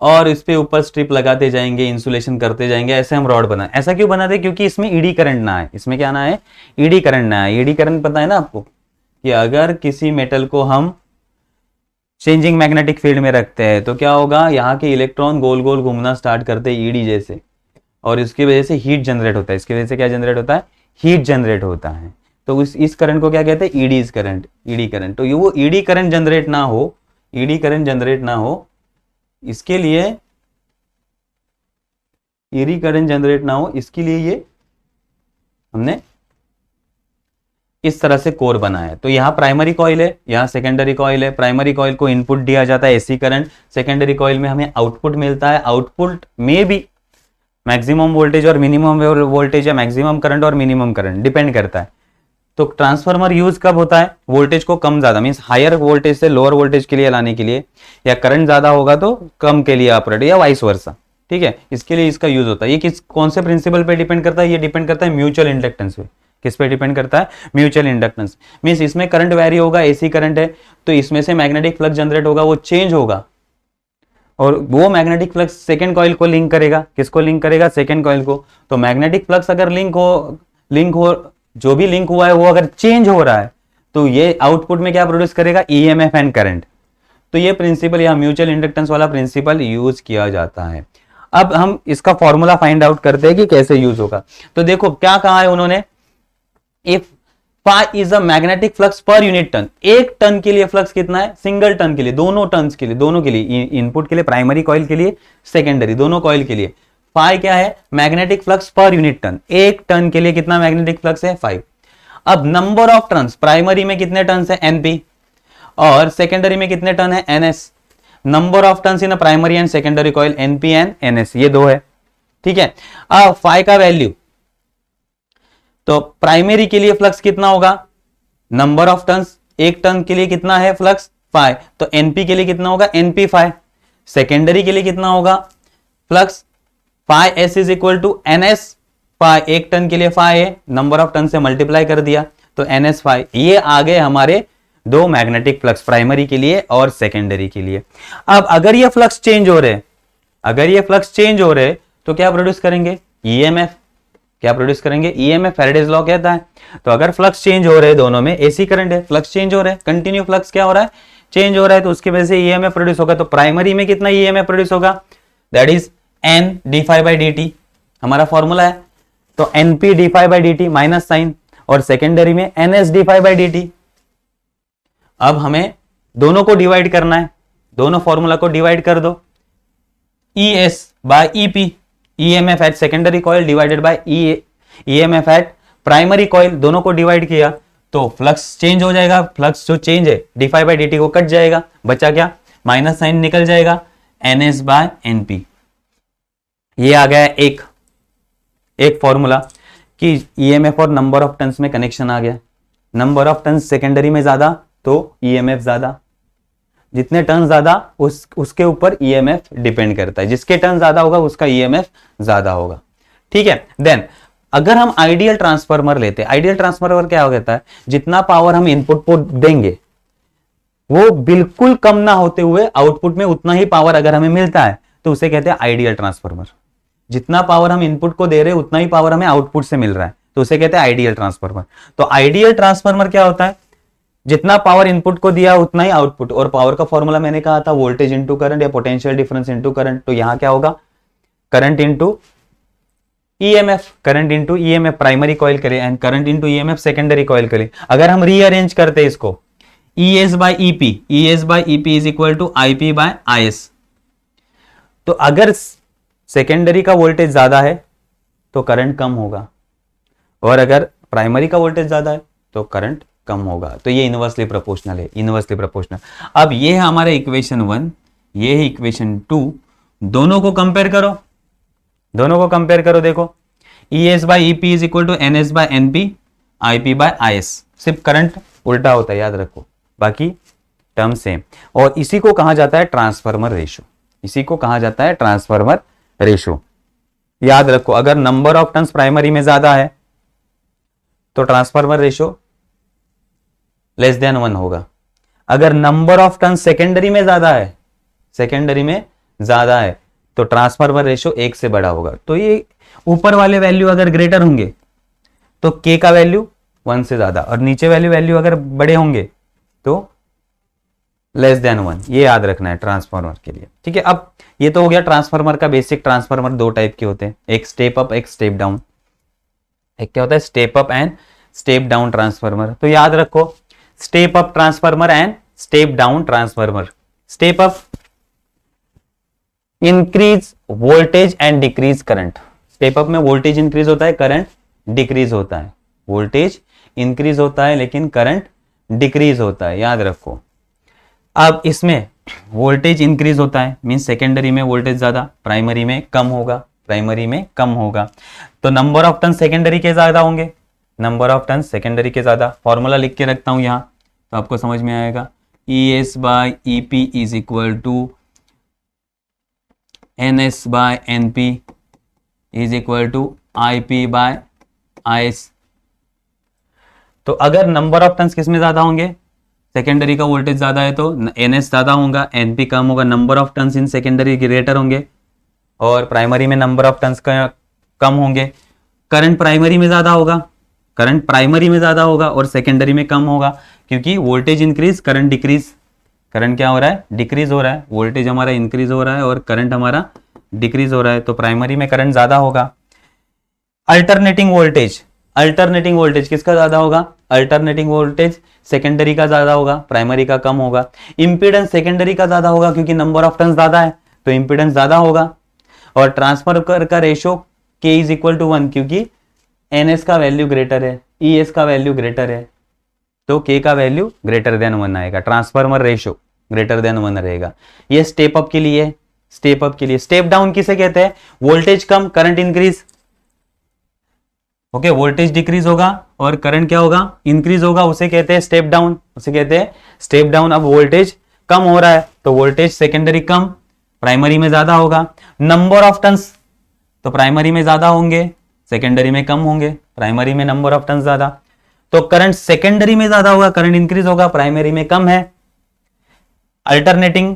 और इस पे ऊपर स्ट्रिप लगाते जाएंगे, इंसुलेशन करते जाएंगे, ऐसे हम रॉड बनाए। ऐसा क्यों बनाते, क्योंकि इसमें ईडी करंट ना आए, इसमें क्या ना है, ईडी करंट ना आए। ईडी करंट पता है ना आपको, कि अगर किसी मेटल को हम चेंजिंग मैग्नेटिक फील्ड में रखते हैं तो क्या होगा, यहाँ के इलेक्ट्रॉन गोल गोल घूमना स्टार्ट करते हैं ईडी जैसे, और इसकी वजह से हीट जनरेट होता है। इसकी वजह से क्या जनरेट होता है, हीट जनरेट होता है। तो इस करंट को क्या कहते हैं, ईडीज करंट, ईडी करंट। तो ये वो ईडी करंट जनरेट ना हो, ईडी करंट जनरेट ना हो, इसके लिए ईडी करंट जनरेट ना हो, इसके लिए ये हमने इस तरह से कोर बनाया है। तो यहाँ प्राइमरी कॉइल है, यहाँ सेकेंडरी कॉइल है। प्राइमरी कॉइल को इनपुट दिया जाता है एसी करंट, सेकेंडरी कॉइल में हमें आउटपुट मिलता है। आउटपुट में भी मैक्सिमम वोल्टेज और मिनिमम वोल्टेज, या मैक्सिमम करंट और मिनिमम करंट डिपेंड करता है। तो ट्रांसफार्मर यूज कब होता है, वोल्टेज को कम ज्यादा, मीन्स हायर वोल्टेज से लोअर वोल्टेज के लिए लाने के लिए, या करंट ज्यादा होगा तो कम के लिए ऑपरेट, या वाइस वर्सा, ठीक है। इसके लिए इसका यूज होता है। ये किस कौन से प्रिंसिपल पे डिपेंड करता है, ये डिपेंड करता है म्यूचुअल इंडक्टेंस पे। किस पे डिपेंड करता है, म्यूचुअल इंडक्टेंस। मीन्स इसमें करंट वेरी होगा, एसी करंट है, तो इसमें से मैग्नेटिक फ्लक्स जनरेट होगा, वो चेंज होगा, और वो मैग्नेटिक फ्लक्स सेकेंड कॉइल को लिंक करेगा। किसको लिंक करेगा, सेकेंड कॉइल को। तो मैग्नेटिक फ्लक्स अगर लिंक हो जो भी लिंक हुआ है वो अगर चेंज हो रहा है, तो ये आउटपुट में क्या प्रोड्यूस करेगा, ईएमएफ एंड करंट। तो ये प्रिंसिपल, यहाँ म्यूचुअल इंडक्टेंस वाला प्रिंसिपल यूज किया जाता है। अब हम इसका फॉर्मूला फाइंड आउट करते हैं कि कैसे यूज होगा। तो देखो क्या कहा है उन्होंने, if phi is a magnetic flux per unit turn, एक टन के लिए फ्लक्स कितना है, सिंगल टन के लिए, दोनों टन्स के लिए, दोनों के लिए, इनपुट के लिए प्राइमरी कॉइल के लिए, सेकेंडरी, दोनों कॉइल के लिए फाई क्या है? Magnetic flux per unit turn, एक टर्न के लिए कितना मैग्नेटिक फ्लक्स है? 5। अब नंबर ऑफ टर्न्स, प्राइमरी में कितने टर्न्स है? एनपी, और सेकेंडरी में कितने टर्न है? NS. Number of turns in primary and secondary coil NP and NS, ये दो है, ठीक है। अब फाई का वैल्यू, तो प्राइमरी के लिए फ्लक्स कितना होगा? नंबर ऑफ टर्न्स, एक टर्न के लिए कितना है फ्लक्स? 5, तो एनपी के लिए कितना होगा? एनपी 5। सेकेंडरी के लिए कितना होगा flux? 5s is equal to NS 5, एक टर्न के लिए 5 है, नंबर ऑफ टर्न से मल्टीप्लाई कर दिया तो एनएस 5। ये आ गए हमारे दो मैग्नेटिक फ्लक्स, प्राइमरी के लिए और सेकेंडरी के लिए। अब अगर ये फ्लक्स चेंज हो रहे, अगर ये फ्लक्स चेंज हो रहे तो क्या प्रोड्यूस करेंगे? ईएमएफ। क्या प्रोड्यूस करेंगे? ईएमएफ। फैराडेज लॉ कहता है। तो अगर फ्लक्स चेंज हो रहे, दोनों में एसी करंट है, फ्लक्स चेंज हो रहे, कंटिन्यू फ्लक्स क्या हो रहा है? चेंज हो रहा है, तो उसकी वजह से ईएमएफ प्रोड्यूस होगा। तो प्राइमरी में कितना ईएमएफ प्रोड्यूस होगा? That is N d phi by D t, हमारा फॉर्मूला है। तो NP d phi by D t minus sign, और सेकेंडरी में NS d phi by D t. अब हमें दोनों को डिवाइड करना है, दोनों फॉर्मूला को डिवाइड कर दो। E S by EP, EMF at secondary coil divided by EMF at primary coil, दोनों को डिवाइड किया तो फ्लक्स चेंज हो जाएगा। फ्लक्स जो चेंज है d phi by D t को कट जाएगा, बचा क्या? माइनस साइन निकल जाएगा, एनएस बाय एनपी। ये आ गया एक फॉर्मूला कि ईएमएफ और नंबर ऑफ टर्न्स में कनेक्शन आ गया। नंबर ऑफ टर्न्स सेकेंडरी में ज्यादा तो ईएमएफ ज्यादा, जितने टर्न ज्यादा उसके ऊपर ईएमएफ डिपेंड करता है, जिसके टर्न ज्यादा होगा उसका ईएमएफ ज्यादा होगा, ठीक है। देन अगर हम आइडियल ट्रांसफार्मर लेते हैं, आइडियल ट्रांसफार्मर क्या होता है? जितना पावर हम इनपुट को देंगे वो बिल्कुल कम ना होते हुए आउटपुट में उतना ही पावर अगर हमें मिलता है तो उसे कहते हैं आइडियल ट्रांसफार्मर। जितना पावर हम इनपुट को दे रहे हैं उतना ही पावर हमें आउटपुट से मिल रहा है, तो उसे कहते हैं आइडियल ट्रांसफार्मर। तो आइडियल ट्रांसफार्मर क्या होता है? जितना पावर इनपुट को दिया उतना ही आउटपुट, और पावर का फॉर्मूला मैंने कहा था वोल्टेज इंटू करंट या पोटेंशियल डिफरेंस इंटू करंट। तो यहां क्या होगा? Current into EMF, current into EMF primary coil के लिए and current into EMF secondary coil के लिए। अगर हम रीअरेंज करते हैं इसको, ES by EP, ES by EP is equal to IP by IS। तो अगर सेकेंडरी का वोल्टेज ज्यादा है तो करंट कम होगा, और अगर प्राइमरी का वोल्टेज ज्यादा है तो करंट कम होगा। तो ये इनवर्सली प्रोपोर्शनल है, इनवर्सली प्रोपोर्शनल। अब ये है हमारे इक्वेशन 1, ये है इक्वेशन 2। दोनों को कंपेयर करो, दोनों को कंपेयर करो। देखो ES by EP is equal to NS by NP, IP by IS। सिर्फ करंट उल्टा होता है, याद रखो, बाकी टर्म सेम। और इसी को कहा जाता है ट्रांसफार्मर रेशो, इसी को कहा जाता है ट्रांसफार्मर रेशो। याद रखो, अगर नंबर ऑफ टर्न्स प्राइमरी में ज्यादा है तो ट्रांसफार्मर रेशो लेस देन 1 होगा। अगर नंबर ऑफ टर्न्स सेकेंडरी में ज्यादा है, सेकेंडरी में ज्यादा है तो ट्रांसफार्मर रेशो 1 से बड़ा होगा। तो ये ऊपर वाले वैल्यू अगर ग्रेटर होंगे तो K का वैल्यू 1 से ज्यादा, और नीचे वैल्यू अगर बड़े होंगे तो लेस देन 1। ये याद रखना है ट्रांसफार्मर के लिए, ठीक है। अब ये तो हो गया ट्रांसफार्मर का बेसिक। ट्रांसफार्मर दो टाइप के होते हैं, एक स्टेप अप, एक स्टेप डाउन। एक क्या होता है? Step up and step down transformer. तो याद रखो, step up transformer and step down transformer. Step up increase voltage and decrease current. Step up में वोल्टेज इंक्रीज होता है, करंट डिक्रीज होता है। वोल्टेज इंक्रीज होता है लेकिन करंट डिक्रीज होता है, याद रखो। अब इसमें वोल्टेज इंक्रीज होता है मींस सेकेंडरी में वोल्टेज ज्यादा, प्राइमरी में कम होगा, प्राइमरी में कम होगा। तो नंबर ऑफ टर्न सेकेंडरी के ज्यादा होंगे, नंबर ऑफ टर्न सेकेंडरी के ज्यादा। फॉर्मूला लिख के रखता हूं यहां तो आपको समझ में आएगा। ES by EP is equal to NS by NP is equal to IP by IS। तो अगर नंबर ऑफ टर्न्स किसमें ज्यादा होंगे? सेकेंडरी का वोल्टेज ज्यादा है तो NS ज्यादा होगा, NP कम होगा। Number of turns in secondary greater होंगे और प्राइमरी में नंबर ऑफ टर्न्स कम होंगे। करंट प्राइमरी में ज्यादा होगा, करंट प्राइमरी में ज्यादा होगा और सेकेंडरी में कम होगा, क्योंकि voltage increase current decrease. Current क्या हो रहा है? डिक्रीज हो रहा है। वोल्टेज हमारा इंक्रीज हो रहा है और करंट हमारा डिक्रीज हो रहा है, तो प्राइमरी में करंट ज्यादा होगा। अल्टरनेटिंग वोल्टेज, अल्टरनेटिंग वोल्टेज किसका ज्यादा होगा? अल्टरनेटिंग वोल्टेज सेकेंडरी का ज्यादा होगा, प्राइमरी का कम होगा। इंपीडेंस सेकेंडरी का ज्यादा होगा क्योंकि नंबर ऑफ टर्न्स ज्यादा है तो इंपीडेंस ज्यादा होगा। और ट्रांसफर का ratio K is equal to 1, क्योंकि NS का वैल्यू ग्रेटर है, ES का वैल्यू ग्रेटर है, तो K का वैल्यू ग्रेटर देन 1 आएगा, ट्रांसफॉर्मर रेशो ग्रेटर देन 1 रहेगा। ये स्टेप अप के लिए, स्टेप अप के लिए। स्टेप डाउन किसे कहते हैं? वोल्टेज कम, current increase. Okay, voltage decrease होगा और करंट क्या होगा? इंक्रीज होगा, उसे कहते हैं स्टेप डाउन, उसे कहते हैं स्टेप डाउन। अब वोल्टेज कम हो रहा है तो वोल्टेज सेकेंडरी कम, प्राइमरी में ज्यादा होगा। नंबर ऑफ टर्न्स, तो प्राइमरी में ज्यादा होंगे, सेकेंडरी में कम होंगे, प्राइमरी में नंबर ऑफ टर्न्स ज्यादा, तो करंट सेकेंडरी में ज्यादा होगा, करंट इंक्रीज होगा, प्राइमरी में कम है। Alternating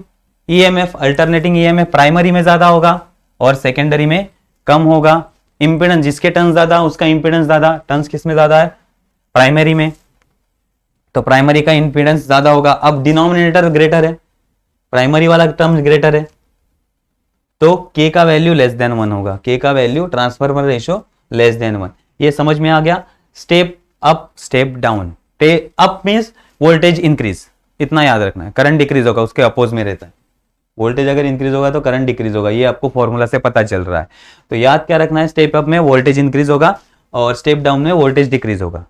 EMF, alternating EMF primary में ज्यादा होगा और सेकेंडरी में कम होगा। इंपेडेंस, जिसके टर्न्स ज्यादा उसका इंपेडेंस ज्यादा, टर्न्स किस में ज्यादा है? प्राइमरी में, तो प्राइमरी का इंपेडेंस ज्यादा होगा। अब डिनोमिनेटर ग्रेटर है, प्राइमरी वाला टर्म ग्रेटर है, तो K का वैल्यू लेस देन 1 होगा, K का value transformer ratio less than 1। ये समझ में आ गया? Step up, step down. Up means voltage increase, इतना याद रखना है। करंट डिक्रीज होगा, उसके अपोज में रहता है। वोल्टेज अगर इंक्रीज होगा तो करंट डिक्रीज होगा, ये आपको फॉर्मूला से पता चल रहा है। तो याद क्या रखना है? स्टेप अप में वोल्टेज इंक्रीज होगा और स्टेप डाउन में वोल्टेज डिक्रीज होगा।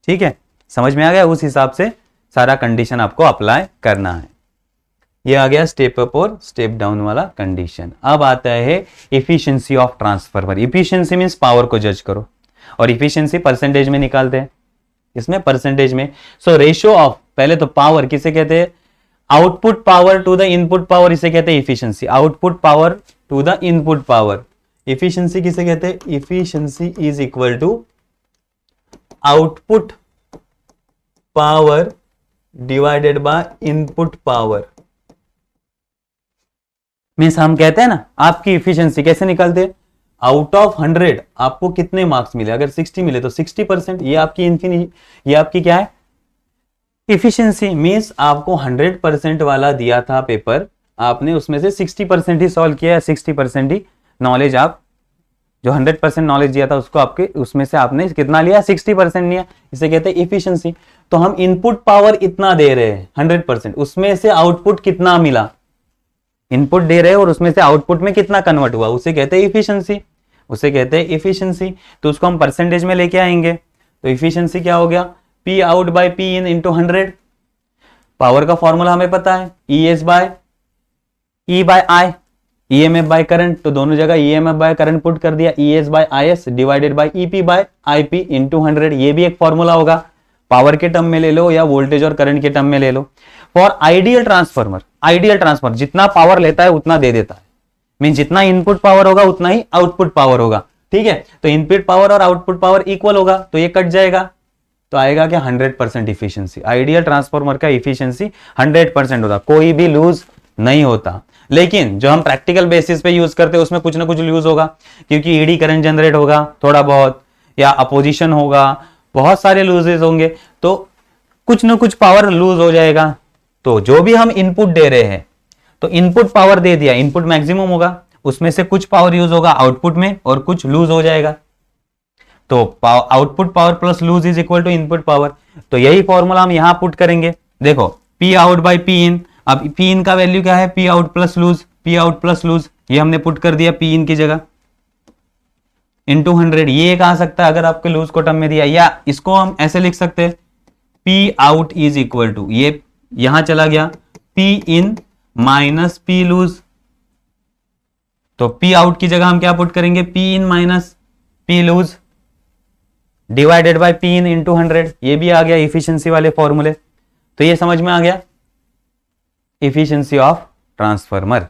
ठीक है, समझ में आ गया? उस हिसाब से सारा कंडीशन आपको अप्लाई करना है। ये आ गया स्टेप अप और स्टेप डाउन वाला कंडीशन। अब आता है efficiency of transformer. Efficiency means power को जज करो, और इफिशियंसी परसेंटेज में निकालते हैं, इसमें परसेंटेज में। सो रेशियो ऑफ, पहले तो पावर किसे कहते हैं? Output power to the input power, इसे कहते हैं efficiency. Output power to the input power, efficiency किसे कहते हैं? Efficiency is equal to output power divided by input power. Means हम कहते हैं ना, आपकी इफिशियंसी कैसे निकालते हैं? आउट ऑफ 100 आपको कितने मार्क्स मिले? अगर 60 मिले तो 60%, ये आपकी ये आपकी क्या है? इफिशियंसी। मीन्स आपको 100% वाला दिया था पेपर, आपने उसमें से 60% ही सॉल्व किया, 60% ही नॉलेज, आप जो 100% नॉलेज दिया था उसको आपके उसमें से आपने कितना लिया? 60% लिया, इसे कहते हैं इफिशियंसी। तो हम इनपुट पावर इतना दे रहे हैं 100%, उसमें से आउटपुट कितना मिला? इनपुट दे रहे हैं और उसमें से आउटपुट में कितना कन्वर्ट हुआ, उसे कहते हैं इफिशियंसी, उसे कहते हैं इफिशियंसी। तो उसको हम परसेंटेज में लेके आएंगे, तो इफिशियंसी क्या हो गया? P out by P in into 100। Power का फॉर्मूला हमें पता है, ES by E by I, EMF by current, तो दोनों जगह EMF बाय करंट पुट कर दिया, ES by IS divided by EP by IP into 100। ये भी एक फॉर्मूला होगा, पावर के टर्म में ले लो या वोल्टेज और करंट के टर्म में ले लो। For ideal transformer, ideal transformer जितना पावर लेता है उतना दे देता है, मीन जितना इनपुट पावर होगा उतना ही आउटपुट पावर होगा। ठीक है, तो इनपुट पावर और आउटपुट पावर इक्वल होगा, तो ये कट जाएगा, तो आएगा क्या? 100% इफिशियंसी। आइडियल ट्रांसफार्मर का इफिशियंसी 100% होता, कोई भी लूज नहीं होता। लेकिन जो हम प्रैक्टिकल बेसिस पे यूज करते हैं उसमें कुछ ना कुछ लूज होगा, क्योंकि ईडी करंट जनरेट होगा थोड़ा बहुत, या अपोजिशन होगा, बहुत सारे लूजेस होंगे, तो कुछ ना कुछ पावर लूज हो जाएगा। तो जो भी हम इनपुट दे रहे हैं, तो इनपुट पावर दे दिया, इनपुट मैक्सिमम होगा, उसमें से कुछ पावर यूज होगा आउटपुट में और कुछ लूज हो जाएगा। तो output power plus loss is equal to input power. तो यही फॉर्मूला हम यहां पुट करेंगे। देखो P out by P in, अब P इन का वैल्यू क्या है? P out plus loss, P out plus loss, ये हमने पुट कर दिया P इन की जगह इंटू 100। ये एक आ सकता है अगर आपके लूज को टर्म में दिया, या इसको हम ऐसे लिख सकते हैं P out is equal to, ये यहां चला गया P in minus P loss, तो P आउट की जगह हम क्या पुट करेंगे? P in minus P loss divided by P in into 100। ये भी आ गया इफिशियंसी वाले फॉर्मूले। तो ये समझ में आ गया इफिशियंसी ऑफ ट्रांसफार्मर।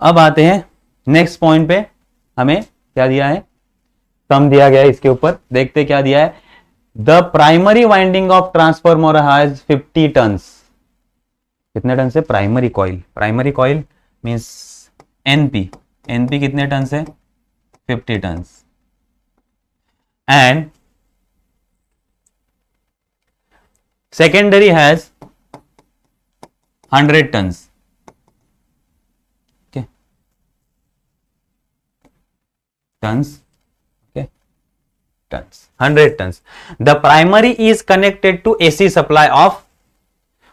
अब आते हैं नेक्स्ट पॉइंट पे, हमें क्या दिया है? सम दिया गया है, इसके ऊपर देखते क्या दिया है। The primary winding of transformer has 50 turns. कितने टन से? Primary coil means NP, NP कितने टन से? 50 turns. And secondary has 100 turns. Okay, turns, okay, turns, 100 turns. The primary is connected to AC supply of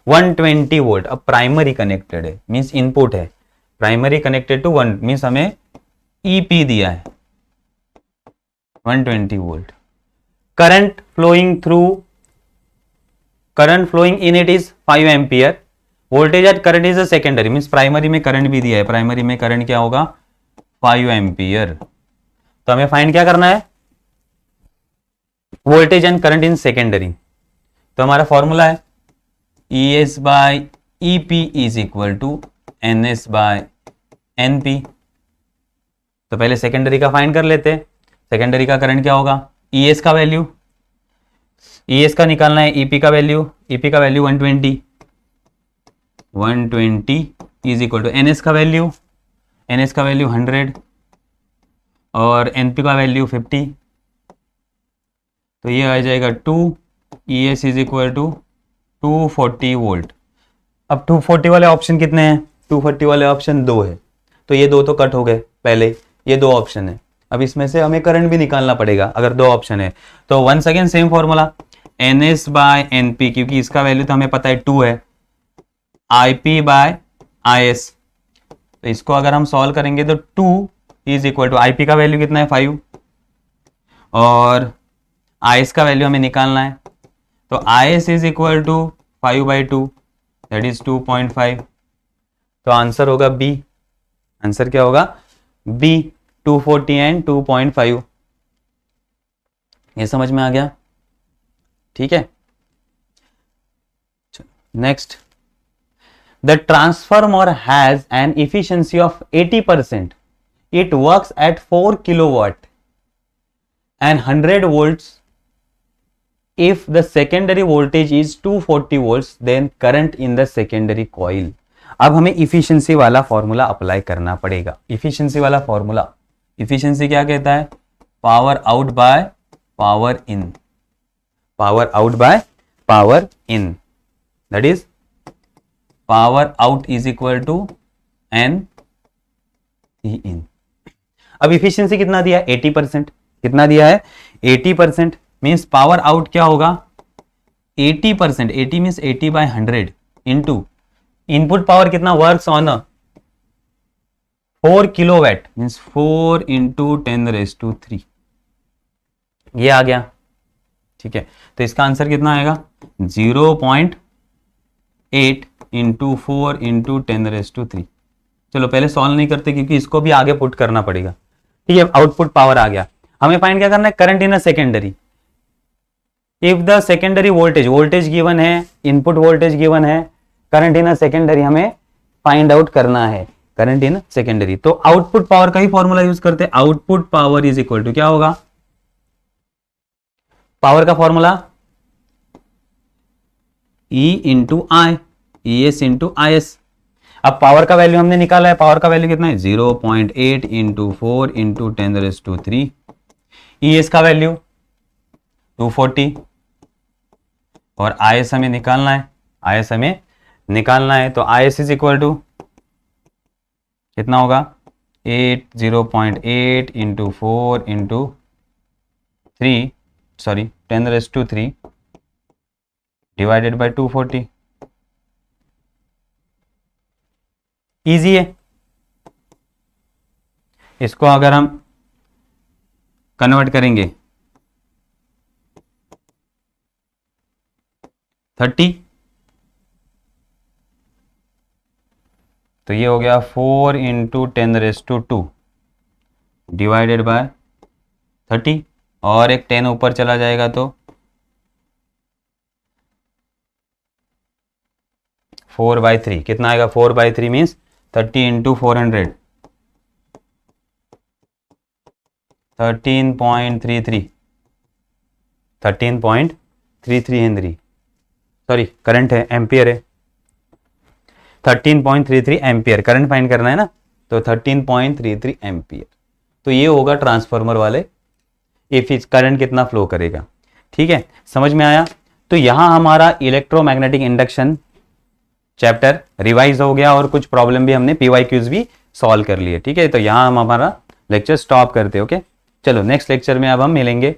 120 volt. अब प्राइमरी कनेक्टेड है मींस इनपुट है, प्राइमरी कनेक्टेड टू 1 मीन्स हमें ईपी दिया है 120 volt. Current flowing in it is 5 ampere. Voltage at current is a secondary means primary में करंट भी दिया है. प्राइमरी में करंट क्या होगा 5 एम्पियर. तो हमें फाइंड क्या करना है voltage and current in secondary. तो हमारा फॉर्मूला है ES by EP is equal to NS by NP. तो पहले सेकेंडरी का फाइंड कर लेते हैं. सेकेंडरी का करंट क्या होगा ES का वैल्यू, ES का निकालना है. EP का value 120 is equal to NS का वैल्यू 100 और NP का वैल्यू 50. तो ये आ जाएगा 2 ES is equal to 240 volt. अब 240 वाले ऑप्शन कितने हैं 240 वाले ऑप्शन 2 है. तो ये 2 तो कट हो गए पहले, ये 2 ऑप्शन है. अब इसमें से हमें करंट भी निकालना पड़ेगा अगर 2 ऑप्शन है. तो once again same formula NS by NP, क्योंकि इसका वैल्यू तो हमें पता है 2 है. IP by IS. तो इसको अगर हम सॉल्व करेंगे तो 2 इज इक्वल टू IP का वैल्यू कितना है 5 और IS का वैल्यू हमें निकालना है. तो IS is equal to 5/2 that is 2.5. तो आंसर होगा B. आंसर क्या होगा B 240 एंड 2.5. ये समझ में आ गया. ठीक है. Next, the transformer has an efficiency of 80%. It works at 4 kilowatt and 100 volts. If the secondary voltage is 240 volts, then current in the secondary coil. अब हमें इफिशियंसी वाला फॉर्मूला अप्लाई करना पड़ेगा. इफिशियंसी वाला फॉर्मूला, इफिशियंसी क्या कहता है power out by power in. Power out by power in that is power out is equal to N E in. अब इफिशियंसी कितना दिया 80%. कितना दिया है 80%. मीन्स पावर आउट क्या होगा 80%. 80 मीन्स 80/100 इंटू इनपुट पावर कितना works on 4 kilowatt means 4 into 10⁻³ ये आ गया. ठीक है. तो इसका आंसर कितना आएगा 0.8 इंटू 4 इंटू 10⁻³. चलो पहले सॉल्व नहीं करते क्योंकि इसको भी आगे पुट करना पड़ेगा. ठीक है. आउटपुट पावर आ गया. हमें फाइंड क्या करना है current in a secondary. If the secondary voltage given है, इनपुट वोल्टेज गिवन है, करंट इन अ सेकेंडरी हमें फाइंड आउट करना है. Current in secondary. तो आउटपुट पावर का ही फॉर्मूला यूज करते हैं. Output power is equal to क्या होगा पावर का formula E into I ES into IS. अब पावर का वैल्यू हमने निकाला है. पावर का वैल्यू कितना है 0.8 इंटू 4 इंटू 10⁻³ ES का वैल्यू 240 और IS हमें निकालना है. IS हमें निकालना है. तो IS इज इक्वल टू कितना होगा 0.8 into 4 into 10⁻³ divided by 240. Easy है. इसको अगर हम कन्वर्ट करेंगे 30 तो ये हो गया 4 इंटू 10⁻² डिवाइडेड बाय 30 और एक 10 ऊपर चला जाएगा तो 4/3 कितना आएगा 4/3 means 30 into 400 13.33 Henry. Sorry current है एम्पियर है 13.33 एम्पियर. करंट फाइंड करना है ना. तो 13.33 एम्पियर. तो ये होगा ट्रांसफार्मर वाले इफ करंट कितना फ्लो करेगा. ठीक है. समझ में आया. तो यहां हमारा इलेक्ट्रोमैग्नेटिक इंडक्शन चैप्टर रिवाइज हो गया और कुछ प्रॉब्लम भी हमने PYQs भी सॉल्व कर लिए. ठीक है. तो यहां हम हमारा लेक्चर स्टॉप करते. ओके. चलो नेक्स्ट लेक्चर में अब हम मिलेंगे.